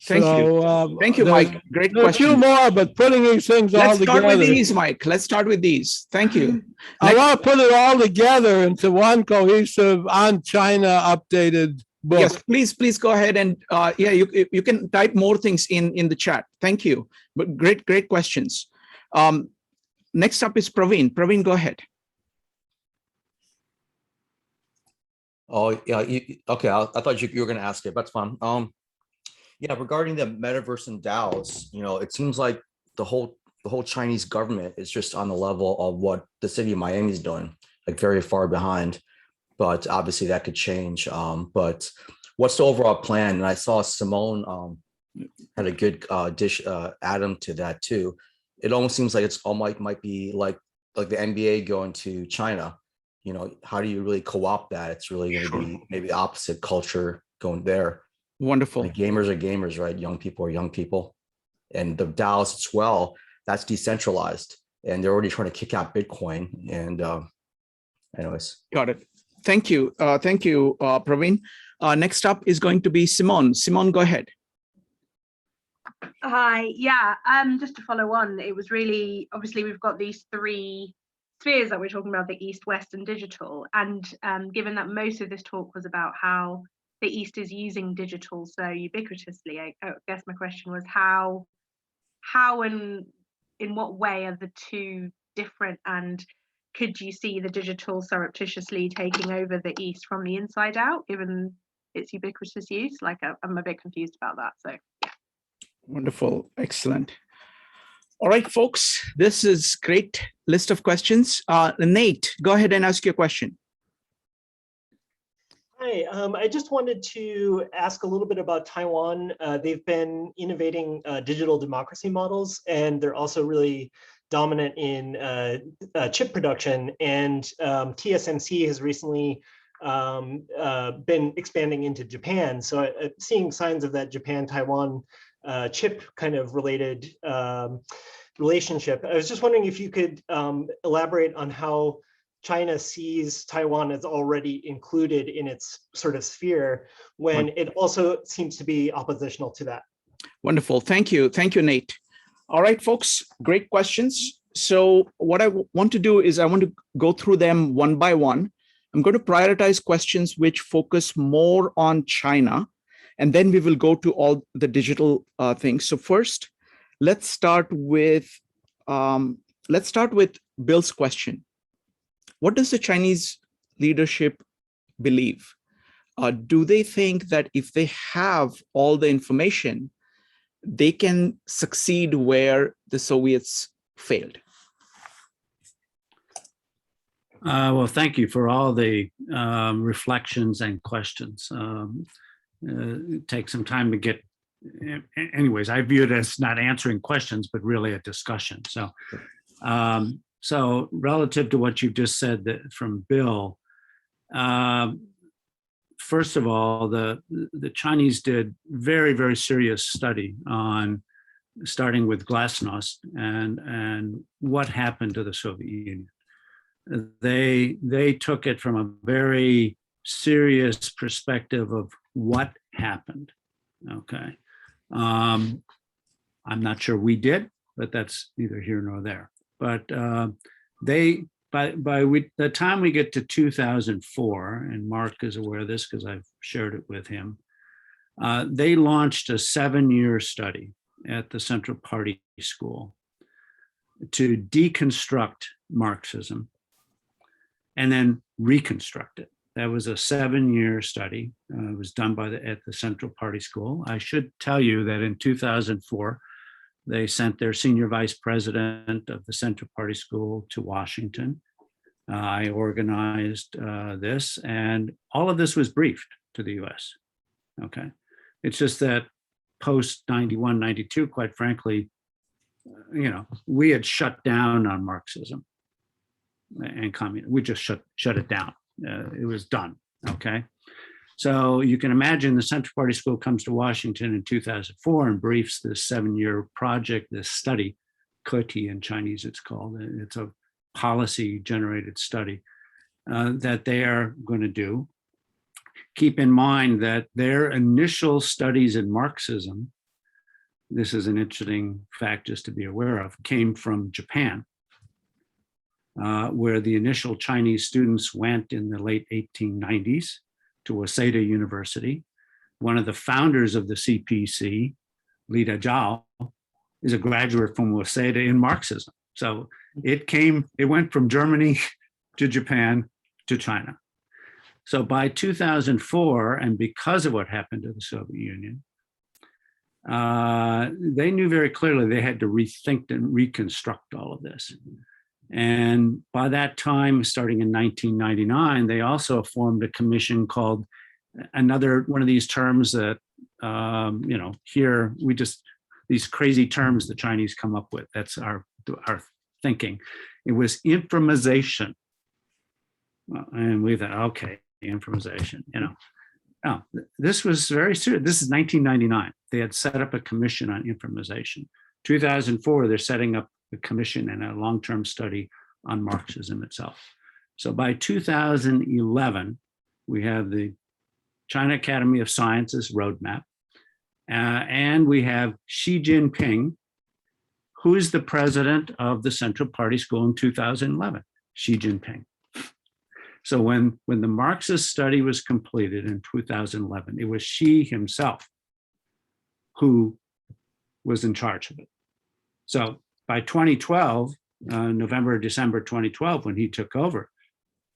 Thank you. Thank you, Mike. Great question. A few more, but putting these things all together. Let's start with these, Mike. Let's start with these. Thank you. I want to put it all together into one cohesive on China updated book. Yes, please go ahead and yeah, you can type more things in the chat. Thank you. But great questions. Next up is Praveen. Praveen, go ahead. Oh yeah, okay. I thought you were going to ask it. That's fine. Yeah, regarding the metaverse and DAOs, it seems like the whole Chinese government is just on the level of what the city of Miami is doing, like very far behind. But obviously that could change. But what's the overall plan? And I saw Simone had a good add-on to that too. It almost seems like it's might be like the NBA going to China. How do you really co-opt that? It's really going to be maybe the opposite culture going there. Wonderful. The gamers are gamers, right? Young people are young people. And the DAOs as well, that's decentralized. And they're already trying to kick out Bitcoin. And anyways. Got it. Thank you. Thank you, Praveen. Next up is going to be Simone. Simone, go ahead. Hi. Yeah, just to follow on, it was really, obviously we've got these 3 spheres that we're talking about, the East, West, and digital. And given that most of this talk was about how the East is using digital so ubiquitously, I guess my question was how and in what way are the 2 different, and could you see the digital surreptitiously taking over the East from the inside out, given its ubiquitous use? Like, I'm a bit confused about that, so yeah. Wonderful, excellent. All right, folks, this is great list of questions. Nate, go ahead and ask your question. Hi, I just wanted to ask a little bit about Taiwan. They've been innovating digital democracy models, and they're also really dominant in chip production. And TSMC has recently been expanding into Japan. So seeing signs of that Japan-Taiwan chip kind of related relationship. I was just wondering if you could elaborate on how China sees Taiwan as already included in its sort of sphere when it also seems to be oppositional to that. Wonderful. Thank you. Thank you, Nate. All right, folks, great questions. So what I want to do is I want to go through them one by one. I'm going to prioritize questions which focus more on China, and then we will go to all the digital things. So first, let's start with Bill's question. What does the Chinese leadership believe? Do they think that if they have all the information, they can succeed where the Soviets failed? Well, thank you for all the reflections and questions. Take some time to get, anyways, I view it as not answering questions, but really a discussion. So relative to what you just said from Bill, first of all, the Chinese did very, very serious study on starting with Glasnost and what happened to the Soviet Union. They took it from a very serious perspective of what happened. Okay. I'm not sure we did, but that's neither here nor there. But they, by the time we get to 2004, and Mark is aware of this because I've shared it with him, they launched a 7-year study at the Central Party School to deconstruct Marxism and then reconstruct it. That was a 7-year study. It was done at the Central Party School. I should tell you that in 2004, they sent their senior vice president of the Central Party School to Washington. I organized this, and all of this was briefed to the US. Okay. It's just that post 91, 92, quite frankly, we had shut down on Marxism and communism. We just shut it down. It was done. Okay. So you can imagine the Central Party School comes to Washington in 2004 and briefs this 7-year project, this study, Koti in Chinese it's called. It's a policy generated study that they are going to do. Keep in mind that their initial studies in Marxism, this is an interesting fact just to be aware of, came from Japan, where the initial Chinese students went in the late 1890s to Waseda University. One of the founders of the CPC, Li Dazhao, is a graduate from Waseda in Marxism. So it went from Germany to Japan to China. So by 2004, and because of what happened to the Soviet Union, they knew very clearly they had to rethink and reconstruct all of this. And by that time, starting in 1999, they also formed a commission called another one of these terms that, here we just, these crazy terms the Chinese come up with. That's our thinking. It was information. And we thought, okay, information, Now, this was very serious. This is 1999. They had set up a commission on information. 2004, they're setting up a commission and a long-term study on Marxism itself. So by 2011, we have the China Academy of Sciences roadmap, and we have Xi Jinping, who is the president of the Central Party School in 2011, Xi Jinping. So when the Marxist study was completed in 2011, it was Xi himself who was in charge of it. So by 2012, November, December 2012, when he took over,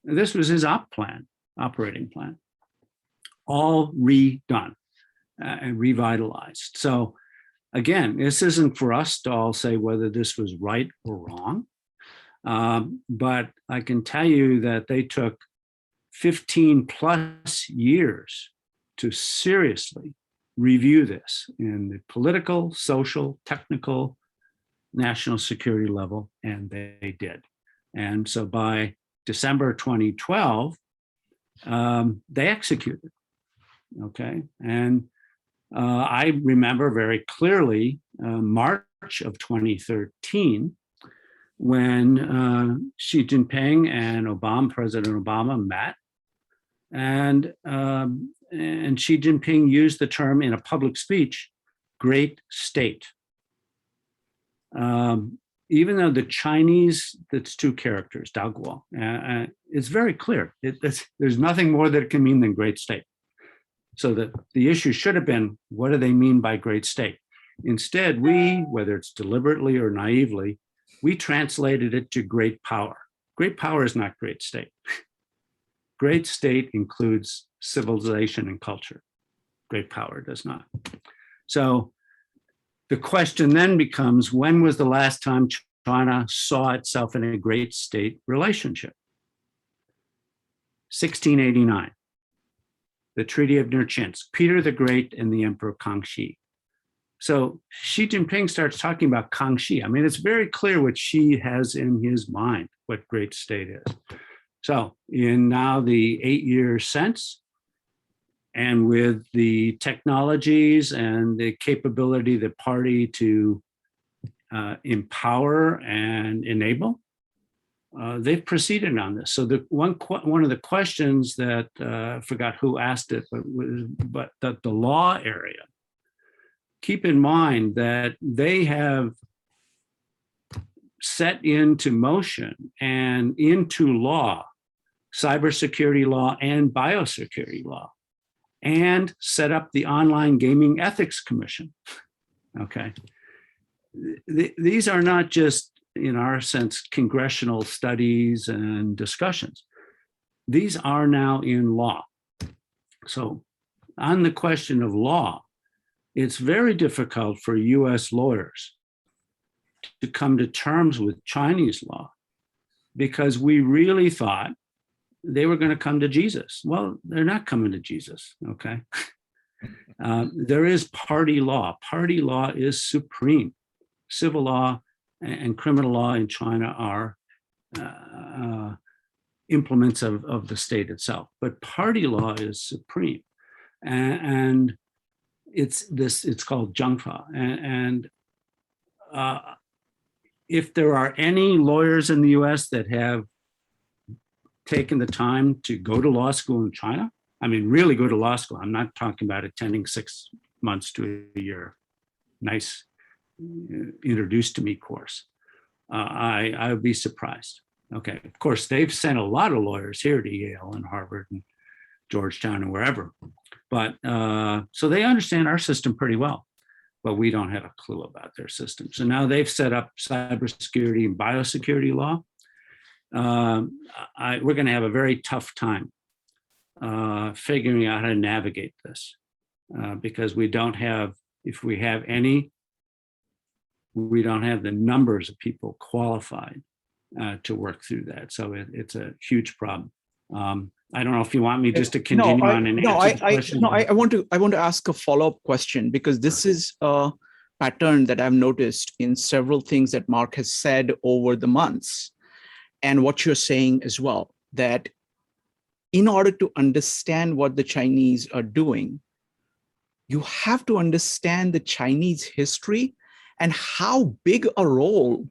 this was his operating plan, all redone and revitalized. So again, this isn't for us to all say whether this was right or wrong. But I can tell you that they took 15 plus years to seriously review this in the political, social, technical, national security level, and they did. And so by December 2012, they executed, okay? And I remember very clearly March of 2013, when Xi Jinping and President Obama met, and Xi Jinping used the term in a public speech, great state. Even though the Chinese, that's two characters, Daguo, it's very clear. There's nothing more that it can mean than great state. So the issue should have been, what do they mean by great state? Instead, we, whether it's deliberately or naively, we translated it to great power. Great power is not great state. Great state includes civilization and culture. Great power does not. So the question then becomes, when was the last time China saw itself in a great state relationship? 1689, the Treaty of Nerchinsk, Peter the Great and the Emperor Kangxi. So Xi Jinping starts talking about Kangxi. I mean, it's very clear what Xi has in his mind, what great state is. So in now the 8 years since, and with the technologies and the capability of the party to empower and enable, they've proceeded on this. So the one of the questions that I forgot who asked it, but the law area. Keep in mind that they have set into motion and into law, cybersecurity law and biosecurity law, and set up the Online Gaming Ethics Commission. Okay. These are not just, in our sense, congressional studies and discussions. These are now in law. So on the question of law, it's very difficult for US lawyers to come to terms with Chinese law because we really thought they were going to come to Jesus. Well, they're not coming to Jesus, okay? There is party law. Party law is supreme. Civil law and criminal law in China are implements of the state itself, but party law is supreme. And it's called Zhengfa. And if there are any lawyers in the US that have taken the time to go to law school in China, I mean, really go to law school. I'm not talking about attending 6 months to a year, nice introduced to me course. I would be surprised. Okay, of course, they've sent a lot of lawyers here to Yale and Harvard and Georgetown and wherever. But so they understand our system pretty well, but we don't have a clue about their system. So now they've set up cybersecurity and biosecurity law. We're going to have a very tough time figuring out how to navigate this because we don't have, if we have any, we don't have the numbers of people qualified to work through that. So it's a huge problem. I don't know if you want me just to continue on and answer the question. I want to ask a follow-up question because this is a pattern that I've noticed in several things that Mark has said over the months, and what you're saying as well, that in order to understand what the Chinese are doing, you have to understand the Chinese history and how big a role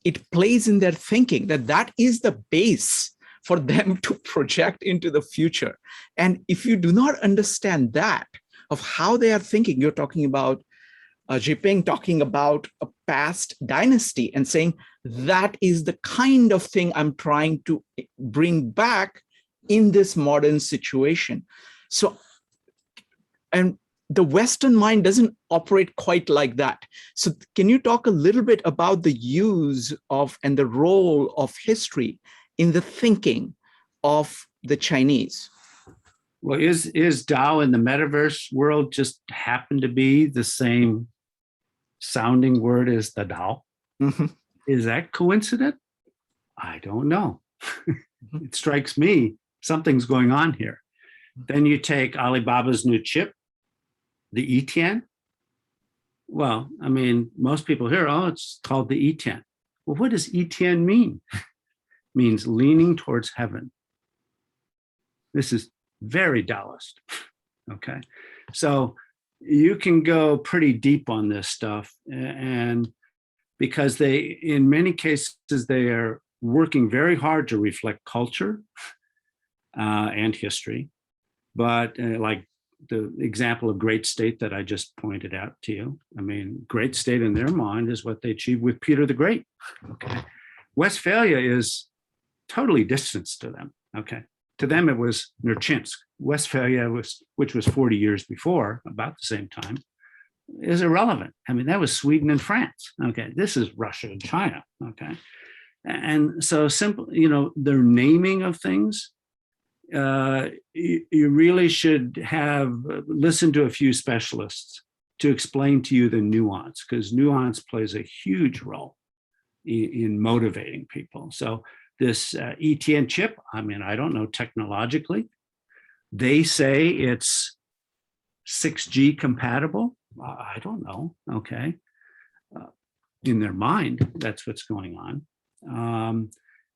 it plays in their thinking, that is the base for them to project into the future. And if you do not understand that, of how they are thinking, you're talking about Jinping talking about a past dynasty and saying, that is the kind of thing I'm trying to bring back in this modern situation. So, and the Western mind doesn't operate quite like that. So can you talk a little bit about the use of and the role of history in the thinking of the Chinese? Well, is Dao in the metaverse world just happen to be the same sounding word as the Dao? Mm-hmm. Is that coincident? I don't know. It strikes me something's going on here. Then you take Alibaba's new chip, the E10. Well, I mean, most people hear, oh, it's called the E10. Well, what does E10 mean? It means leaning towards heaven. This is very Taoist, okay? So you can go pretty deep on this stuff, and because they, in many cases, they are working very hard to reflect culture and history, but like the example of great state that I just pointed out to you, I mean, great state in their mind is what they achieved with Peter the Great, okay? Westphalia is totally distanced to them, okay? To them, it was Nerchinsk. Westphalia, which was 40 years before, about the same time, is irrelevant. I mean, that was Sweden and France. Okay, this is Russia and China. Okay, and so simple, you know, their naming of things. You really should have listened to a few specialists to explain to you the nuance, because nuance plays a huge role in motivating people. So this ETN chip, I mean, I don't know technologically. They say it's 6G compatible. I don't know, okay. In their mind, that's what's going on.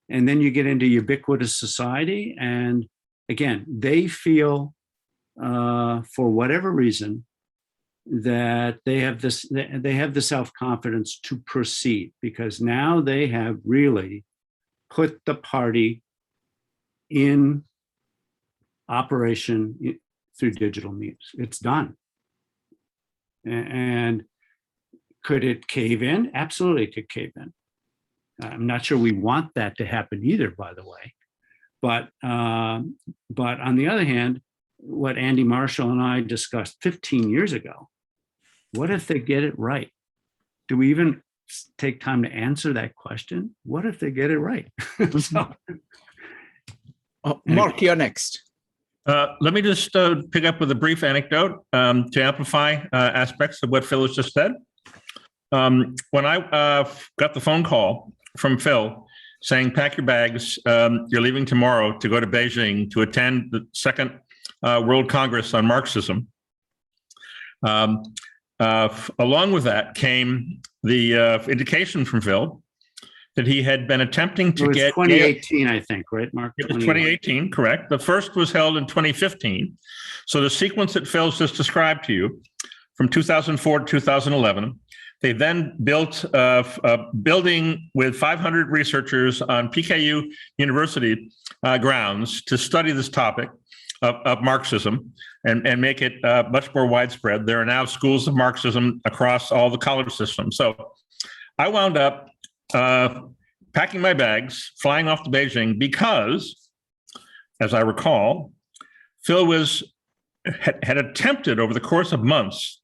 And then you get into ubiquitous society. And again, they feel, for whatever reason, that they have the self-confidence to proceed, because now they have really put the party in operation through digital means. It's done. And could it cave in? Absolutely, it could cave in. I'm not sure we want that to happen either, by the way. But on the other hand, what Andy Marshall and I discussed 15 years ago, what if they get it right? Do we even take time to answer that question? What if they get it right? So, Mark, you're next. Let me just pick up with a brief anecdote to amplify aspects of what Phil has just said. When I got the phone call from Phil saying, pack your bags, you're leaving tomorrow to go to Beijing to attend the second World Congress on Marxism. Along with that came the indication from Phil that he had been attempting to get 2018, I think, right, Mark? It was 2018, correct. The first was held in 2015. So the sequence that Phil's just described to you from 2004 to 2011, they then built a building with 500 researchers on PKU University grounds to study this topic of Marxism and make it much more widespread. There are now schools of Marxism across all the college systems. So I wound up packing my bags, flying off to Beijing because, as I recall, Phil had attempted over the course of months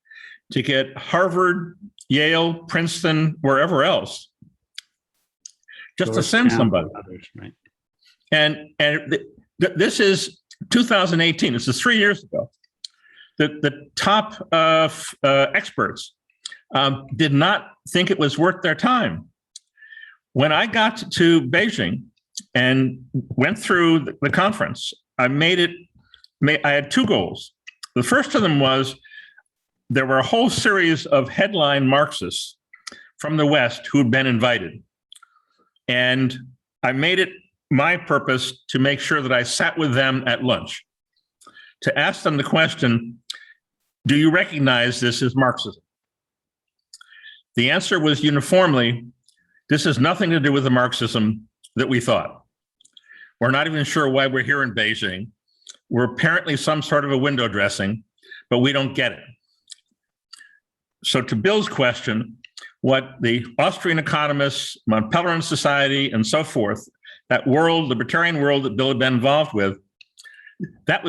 to get Harvard, Yale, Princeton, wherever else, just to send somebody. Right. And this is 2018. This is 3 years ago. The top experts did not think it was worth their time. When I got to Beijing and went through the conference, I had two goals. The first of them was there were a whole series of headline Marxists from the West who had been invited. And I made it my purpose to make sure that I sat with them at lunch to ask them the question, do you recognize this as Marxism? The answer was uniformly, this has nothing to do with the Marxism that we thought. We're not even sure why we're here in Beijing. We're apparently some sort of a window dressing, but we don't get it. So to Bill's question, what the Austrian economists, Mont Pelerin Society, and so forth, that world, libertarian world that Bill had been involved with, that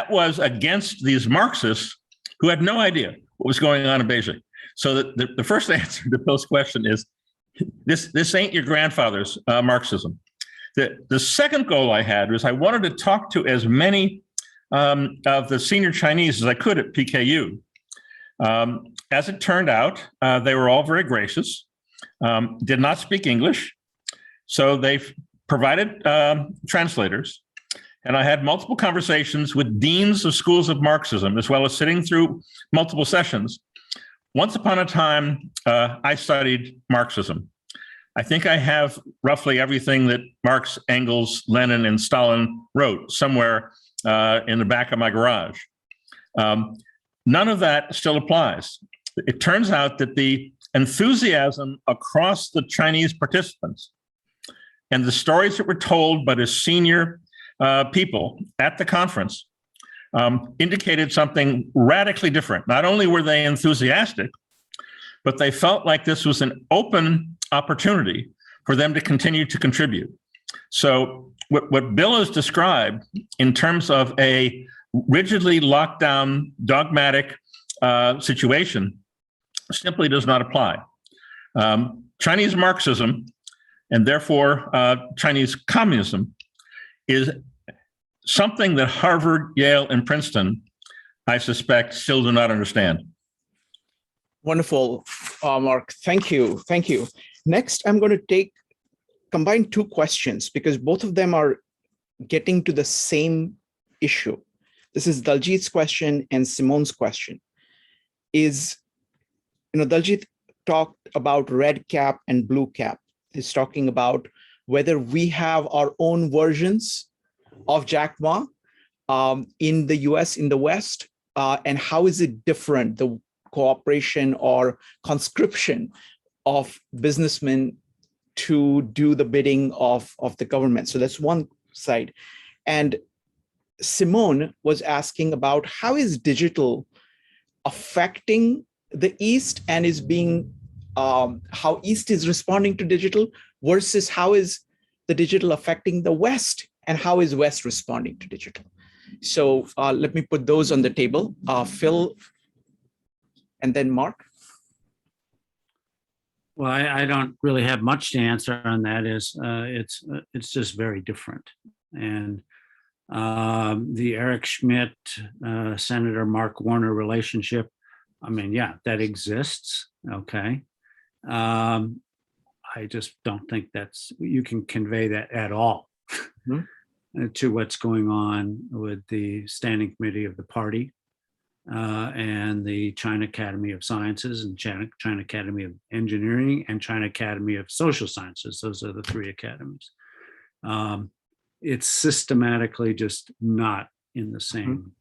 was against these Marxists who had no idea what was going on in Beijing. So the first answer to Bill's question is, this ain't your grandfather's Marxism. The second goal I had was I wanted to talk to as many of the senior Chinese as I could at PKU. As it turned out, they were all very gracious, did not speak English, so they provided translators. And I had multiple conversations with deans of schools of Marxism, as well as sitting through multiple sessions. Once upon a time, I studied Marxism. I think I have roughly everything that Marx, Engels, Lenin, and Stalin wrote somewhere in the back of my garage. None of that still applies. It turns out that the enthusiasm across the Chinese participants and the stories that were told by the senior people at the conference indicated something radically different. Not only were they enthusiastic, but they felt like this was an open opportunity for them to continue to contribute. So what Bill has described in terms of a rigidly locked down, dogmatic situation simply does not apply. Chinese Marxism, and therefore Chinese communism, is something that Harvard, Yale, and Princeton, I suspect, still do not understand. Wonderful, Mark. Thank you. Thank you. Next, I'm going to combine two questions because both of them are getting to the same issue. This is Daljit's question and Simone's question. Daljit talked about red cap and blue cap. He's talking about whether we have our own versions of Jack Ma in the US, in the West, and how is it different, the cooperation or conscription of businessmen to do the bidding of the government. So that's one side. And Simone was asking about how is digital affecting the East and is being, how East is responding to digital versus how is the digital affecting the West and how is West responding to digital. So let me put those on the table. Phil and then Mark. Well, I don't really have much to answer on that. It's just very different. And the Eric Schmidt, Senator Mark Warner relationship, I mean, yeah, that exists. Okay. I just don't think you can convey that at all to what's going on with the Standing Committee of the party and the China Academy of Sciences and China Academy of Engineering and China Academy of Social Sciences. Those are the three academies. It's systematically just not in the same.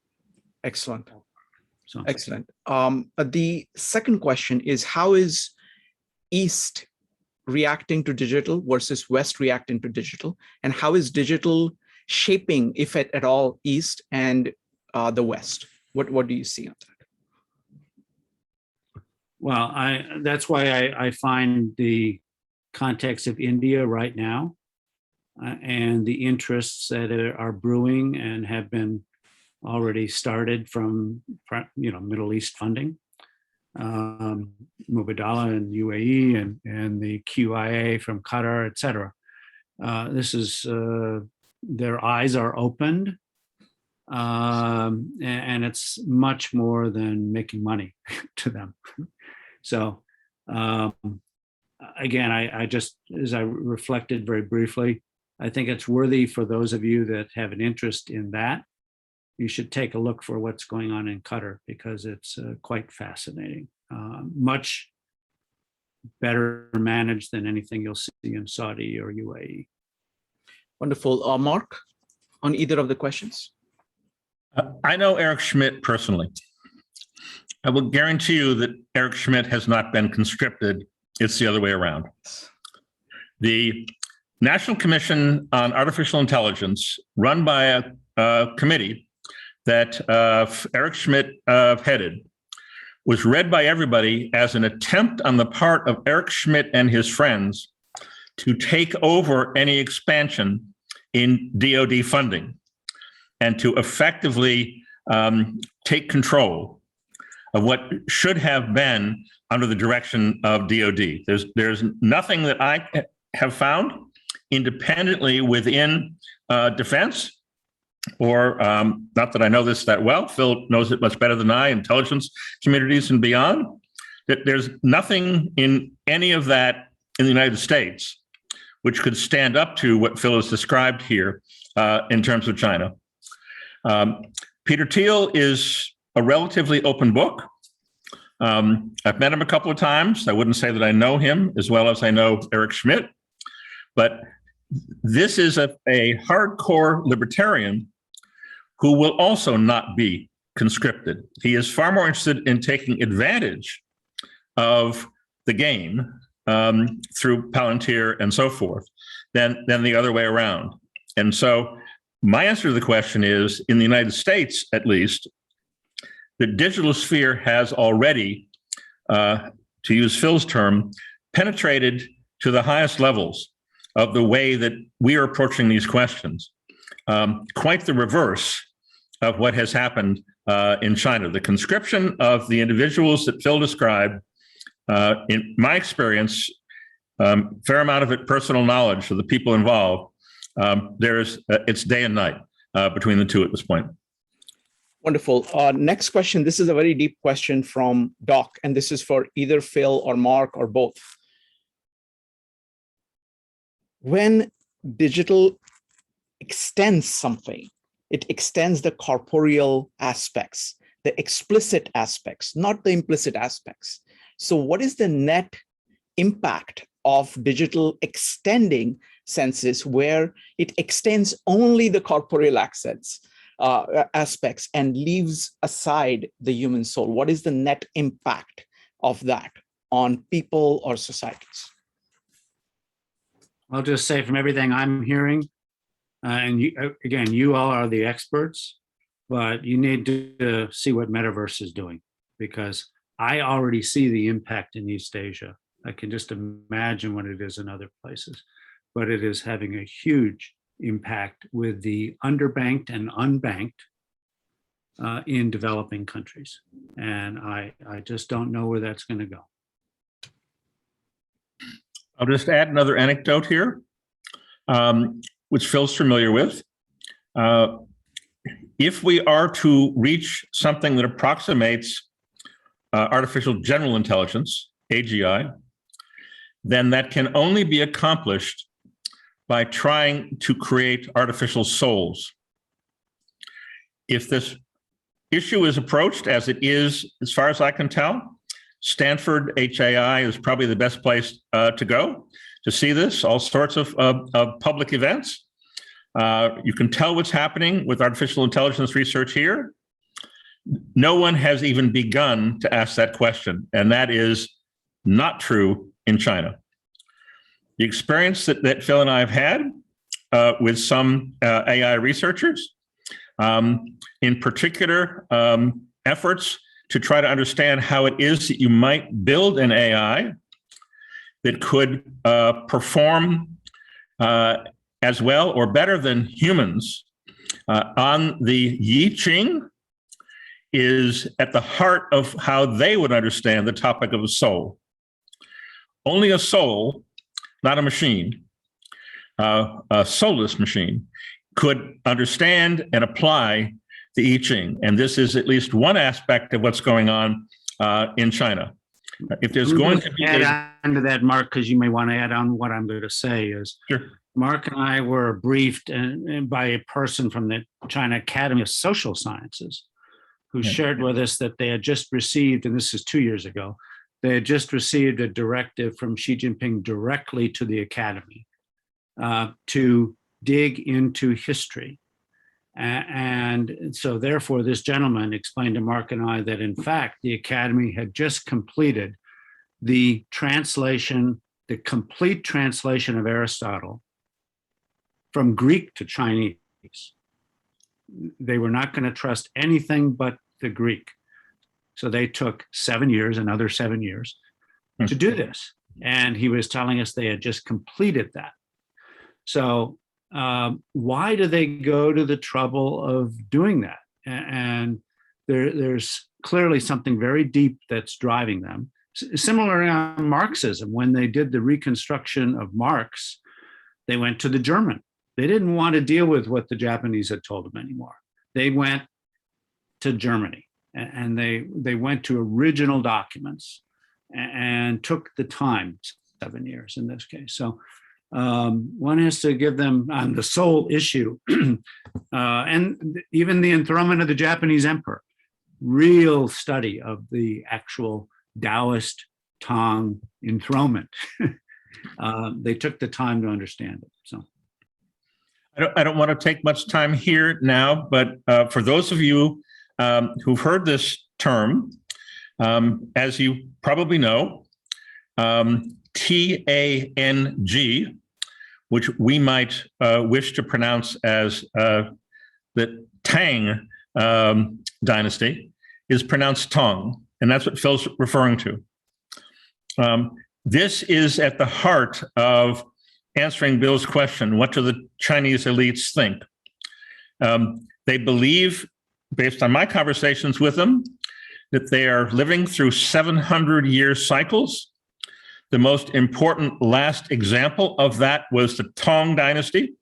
Excellent. So. Excellent. The second question is, how is East reacting to digital versus West reacting to digital? And how is digital shaping, if at all, East and the West? What do you see on that? Well, that's why I find the context of India right now and the interests that are brewing and have been already started from Middle East funding, Mubadala and UAE and the QIA from Qatar, et cetera. This is, their eyes are opened, and it's much more than making money to them. So again, I just, as I reflected very briefly, I think it's worthy for those of you that have an interest in that. You should take a look for what's going on in Qatar because it's quite fascinating. Much better managed than anything you'll see in Saudi or UAE. Wonderful. Mark, on either of the questions? I know Eric Schmidt personally. I will guarantee you that Eric Schmidt has not been conscripted. It's the other way around. The National Commission on Artificial Intelligence, run by a committee that Eric Schmidt headed, was read by everybody as an attempt on the part of Eric Schmidt and his friends to take over any expansion in DoD funding and to effectively take control of what should have been under the direction of DoD. There's nothing that I have found independently within defense, or not that I know this that well. Phil knows it much better than I, intelligence communities and beyond, that there's nothing in any of that in the United States which could stand up to what Phil has described here in terms of China. Peter Thiel is a relatively open book. I've met him a couple of times. I wouldn't say that I know him as well as I know Eric Schmidt, but this is a hardcore libertarian who will also not be conscripted. He is far more interested in taking advantage of the game through Palantir and so forth than the other way around. And so my answer to the question is, in the United States, at least, the digital sphere has already, to use Phil's term, penetrated to the highest levels of the way that we are approaching these questions. Quite the reverse of what has happened in China. The conscription of the individuals that Phil described, in my experience, fair amount of it personal knowledge of the people involved, it's day and night between the two at this point. Wonderful. Next question. This is a very deep question from Doc, and this is for either Phil or Mark or both. When digital extends something, it extends the corporeal aspects, the explicit aspects, not the implicit aspects. So what is the net impact of digital extending senses where it extends only the corporeal aspects and leaves aside the human soul? What is the net impact of that on people or societies? I'll just say from everything I'm hearing, and you, again, you all are the experts, but you need to see what Metaverse is doing, because I already see the impact in East Asia. I can just imagine what it is in other places, but it is having a huge impact with the underbanked and unbanked in developing countries. And I just don't know where that's going to go. I'll just add another anecdote here, which Phil's familiar with. If we are to reach something that approximates artificial general intelligence, AGI, then that can only be accomplished by trying to create artificial souls. If this issue is approached as it is, as far as I can tell, Stanford HAI is probably the best place to go to see this, all sorts of public events. You can tell what's happening with artificial intelligence research here. No one has even begun to ask that question, and that is not true in China. The experience that Phil and I have had with some AI researchers, in particular efforts to try to understand how it is that you might build an AI that could perform as well or better than humans on the Yi Ching, is at the heart of how they would understand the topic of a soul. Only a soul, not a machine, a soulless machine, could understand and apply the I Ching. And this is at least one aspect of what's going on in China. If there's going to be add on to that, Mark, because you may want to add on what I'm going to say is, sure. Mark and I were briefed by a person from the China Academy of Social Sciences who shared with us that they had just received, and this is 2 years ago, they had just received a directive from Xi Jinping directly to the academy to dig into history. And so therefore, this gentleman explained to Mark and I that in fact, the academy had just completed the translation, the complete translation of Aristotle from Greek to Chinese. They were not going to trust anything but the Greek. So they took 7 years, another 7 years to do this. And he was telling us they had just completed that. So why do they go to the trouble of doing that? And there's clearly something very deep that's driving them. Similarly on Marxism, when they did the reconstruction of Marx, they went to the German. They didn't want to deal with what the Japanese had told them anymore. They went to Germany and they went to original documents and took the time, 7 years in this case. So one has to give them on the soul issue and even the enthronement of the Japanese emperor, real study of the actual Taoist Tang enthronement. They took the time to understand it. So I don't want to take much time here now, but for those of you who've heard this term, as you probably know, TANG, which we might wish to pronounce as the Tang dynasty, is pronounced Tong, and that's what Phil's referring to. This is at the heart of answering Bill's question, what do the Chinese elites think? They believe, based on my conversations with them, that they are living through 700-year cycles. The most important last example of that was the Tang dynasty,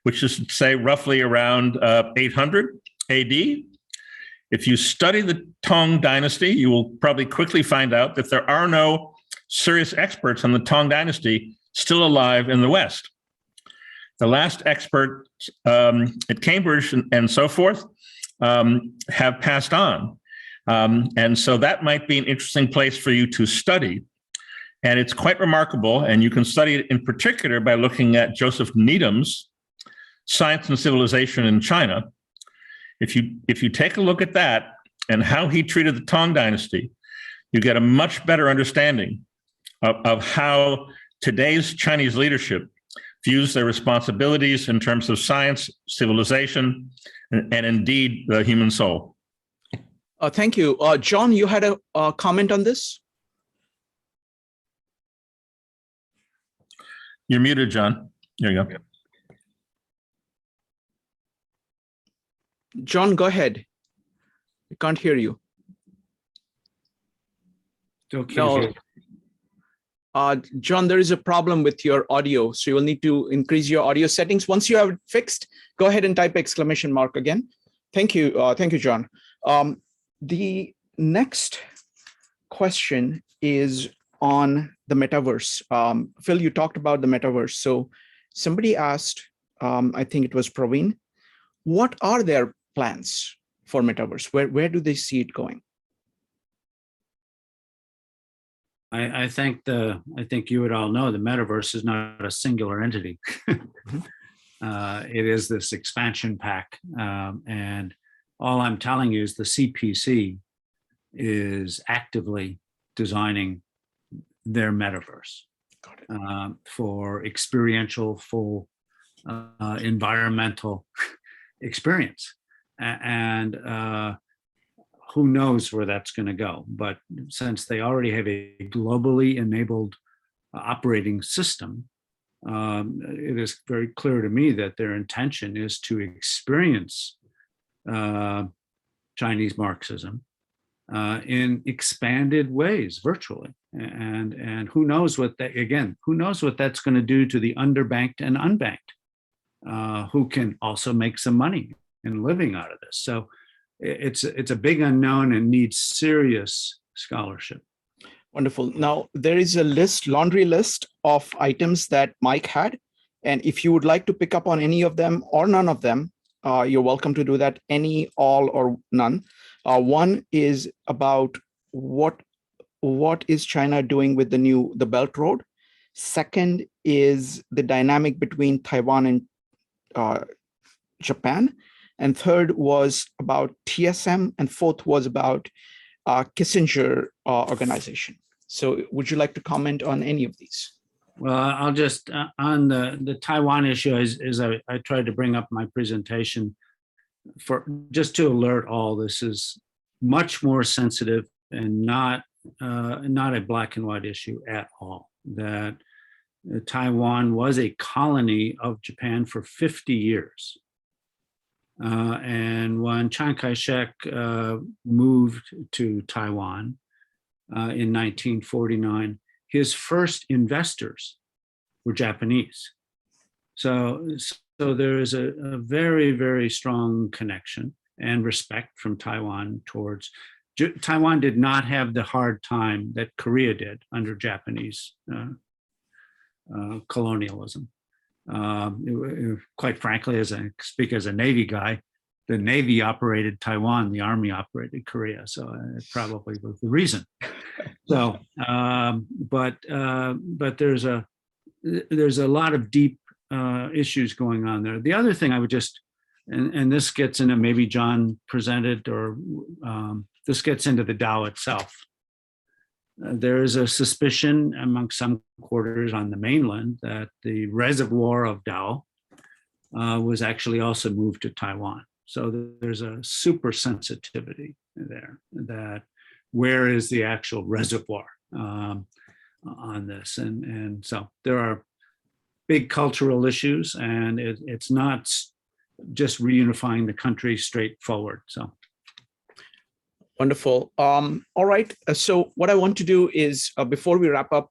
which is to say roughly around 800 AD. If you study the Tang dynasty, you will probably quickly find out that there are no serious experts on the Tang dynasty still alive in the West. The last experts at Cambridge and so forth have passed on. And so that might be an interesting place for you to study. And it's quite remarkable, and you can study it in particular by looking at Joseph Needham's Science and Civilization in China. If you take a look at that and how he treated the Tang dynasty, you get a much better understanding of how today's Chinese leadership views their responsibilities in terms of science, civilization, and indeed the human soul. Thank you. John, you had a comment on this? You're muted, John. There you go. John, go ahead. I can't hear you. Still can't No. hear. John, there is a problem with your audio, so you will need to increase your audio settings. Once you have it fixed, go ahead and type exclamation mark again. Thank you. Thank you, John. The next question is on the metaverse. Phil, you talked about the metaverse. So somebody asked, I think it was Praveen, what are their plans for metaverse? Where do they see it going? I think you would all know the metaverse is not a singular entity. It is this expansion pack, and all I'm telling you is the CPC is actively designing their metaverse for experiential, full environmental experience, and who knows where that's going to go. But since they already have a globally enabled operating system, it is very clear to me that their intention is to experience Chinese Marxism in expanded ways virtually. And who knows what that, again, who knows what that's going to do to the underbanked and unbanked, who can also make some money in living out of this. So it's a big unknown and needs serious scholarship. Wonderful. Now, there is a list, laundry list of items that Mike had. And if you would like to pick up on any of them or none of them, you're welcome to do that, any, all, or none. One is about what is China doing with the Belt Road. Second is the dynamic between Taiwan and Japan. And third was about TSM, and fourth was about Kissinger organization. So would you like to comment on any of these? Well, I'll just, on the Taiwan issue, as I tried to bring up my presentation, for just to alert all, this is much more sensitive and not a black and white issue at all. That Taiwan was a colony of Japan for 50 years. And when Chiang Kai-shek moved to Taiwan in 1949, his first investors were Japanese. So there is a very, very strong connection and respect from Taiwan towards. Taiwan did not have the hard time that Korea did under Japanese colonialism. Quite frankly, as I speak as a Navy guy, the Navy operated Taiwan, the Army operated Korea, so it probably was the reason. So, but there's a lot of deep issues going on there. The other thing I would just, and this gets into, maybe John presented, or this gets into the Tao itself. There is a suspicion among some quarters on the mainland that the reservoir of Tao was actually also moved to Taiwan. So there's a super sensitivity there, that where is the actual reservoir on this? And so there are big cultural issues, and it's not just reunifying the country straightforward. So. Wonderful. All right. So what I want to do is, before we wrap up,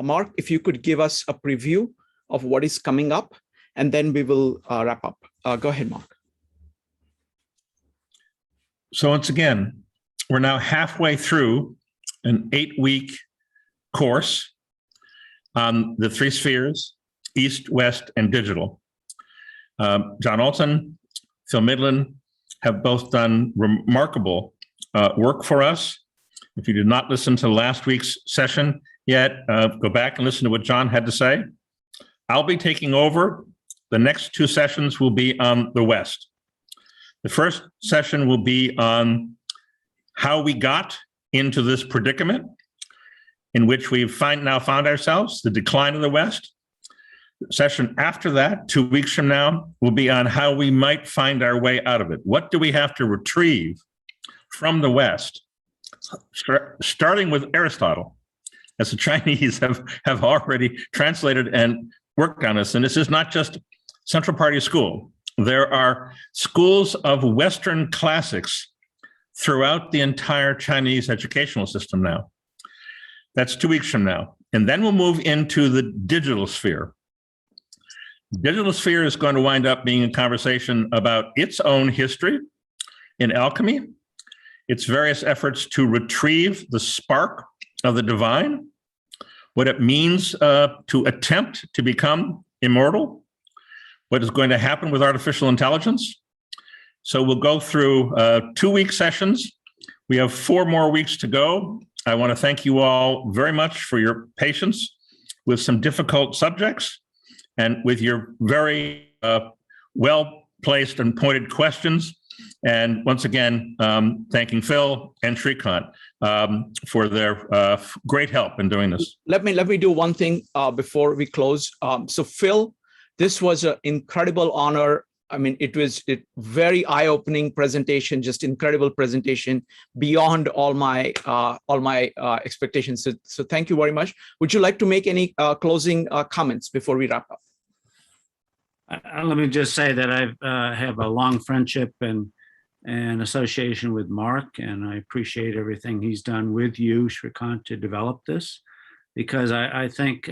Mark, if you could give us a preview of what is coming up, and then we will wrap up. Go ahead, Mark. So once again, we're now halfway through an 8-week course on the 3 spheres, East, West, and digital. John Alton, Phil Midland have both done remarkable work for us. If you did not listen to last week's session yet, go back and listen to what John had to say. I'll be taking over. The next 2 sessions will be on the West. The first session will be on how we got into this predicament in which we've now found ourselves, the decline of the West. Session after that, 2 weeks from now, will be on how we might find our way out of it. What do we have to retrieve from the West, starting with Aristotle, as the Chinese have already translated and worked on this. And this is not just Central Party School. There are schools of Western classics throughout the entire Chinese educational system now. That's 2 weeks from now. And then we'll move into the digital sphere. Digital sphere is going to wind up being a conversation about its own history in alchemy, its various efforts to retrieve the spark of the divine, what it means to attempt to become immortal, what is going to happen with artificial intelligence. So we'll go through 2-week sessions. We have 4 more weeks to go. I want to thank you all very much for your patience with some difficult subjects and with your very well-placed and pointed questions. And once again, thanking Phil and Shrikant for their great help in doing this. Let me do one thing before we close. So Phil, this was an incredible honor. I mean, it was a very eye-opening presentation, just incredible presentation beyond all my expectations. So thank you very much. Would you like to make any closing comments before we wrap up? Let me just say that I have a long friendship and association with Mark, and I appreciate everything he's done with you, Shrikant, to develop this, because I think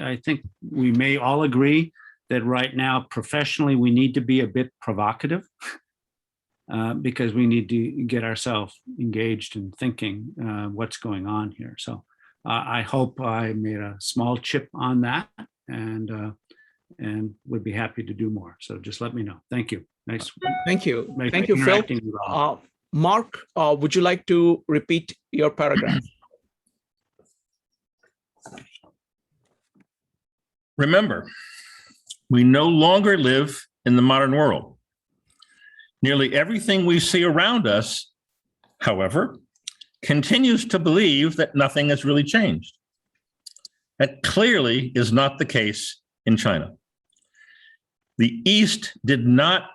we may all agree that right now, professionally, we need to be a bit provocative because we need to get ourselves engaged in thinking what's going on here. So I hope I made a small chip on that, and would be happy to do more. So just let me know. Thank you. Nice. Thank you. Nice Thank you, Phil. interacting with all. Mark, would you like to repeat your paragraph? Remember, we no longer live in the modern world. Nearly everything we see around us, however, continues to believe that nothing has really changed. That clearly is not the case in China. The East did not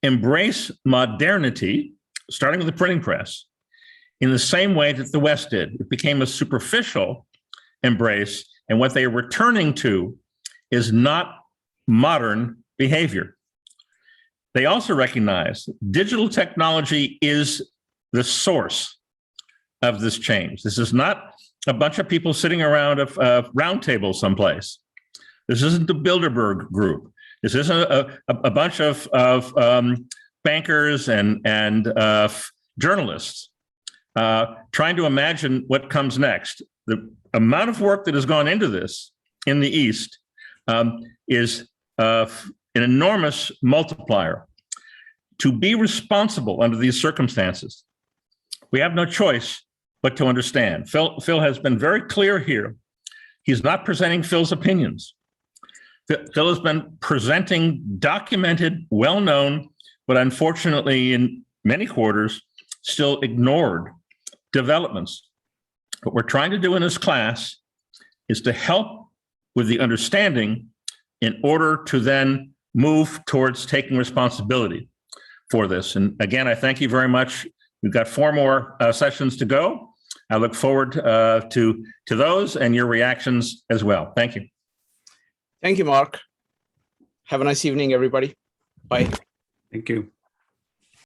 embrace modernity, starting with the printing press, in the same way that the West did. It became a superficial embrace, and what they are returning to is not modern behavior. They also recognize digital technology is the source of this change. This is not a bunch of people sitting around a round table someplace. This isn't the Bilderberg group. This isn't a bunch of bankers and journalists trying to imagine what comes next. The amount of work that has gone into this in the East is an enormous multiplier. To be responsible under these circumstances, we have no choice but to understand. Phil has been very clear here. He's not presenting Phil's opinions. Phil has been presenting documented, well-known, but unfortunately in many quarters, still ignored developments. What we're trying to do in this class is to help with the understanding in order to then move towards taking responsibility for this. And again, I thank you very much. We've got 4 more sessions to go. I look forward to those and your reactions as well. Thank you. Thank you, Mark. Have a nice evening, everybody. Bye. Thank you.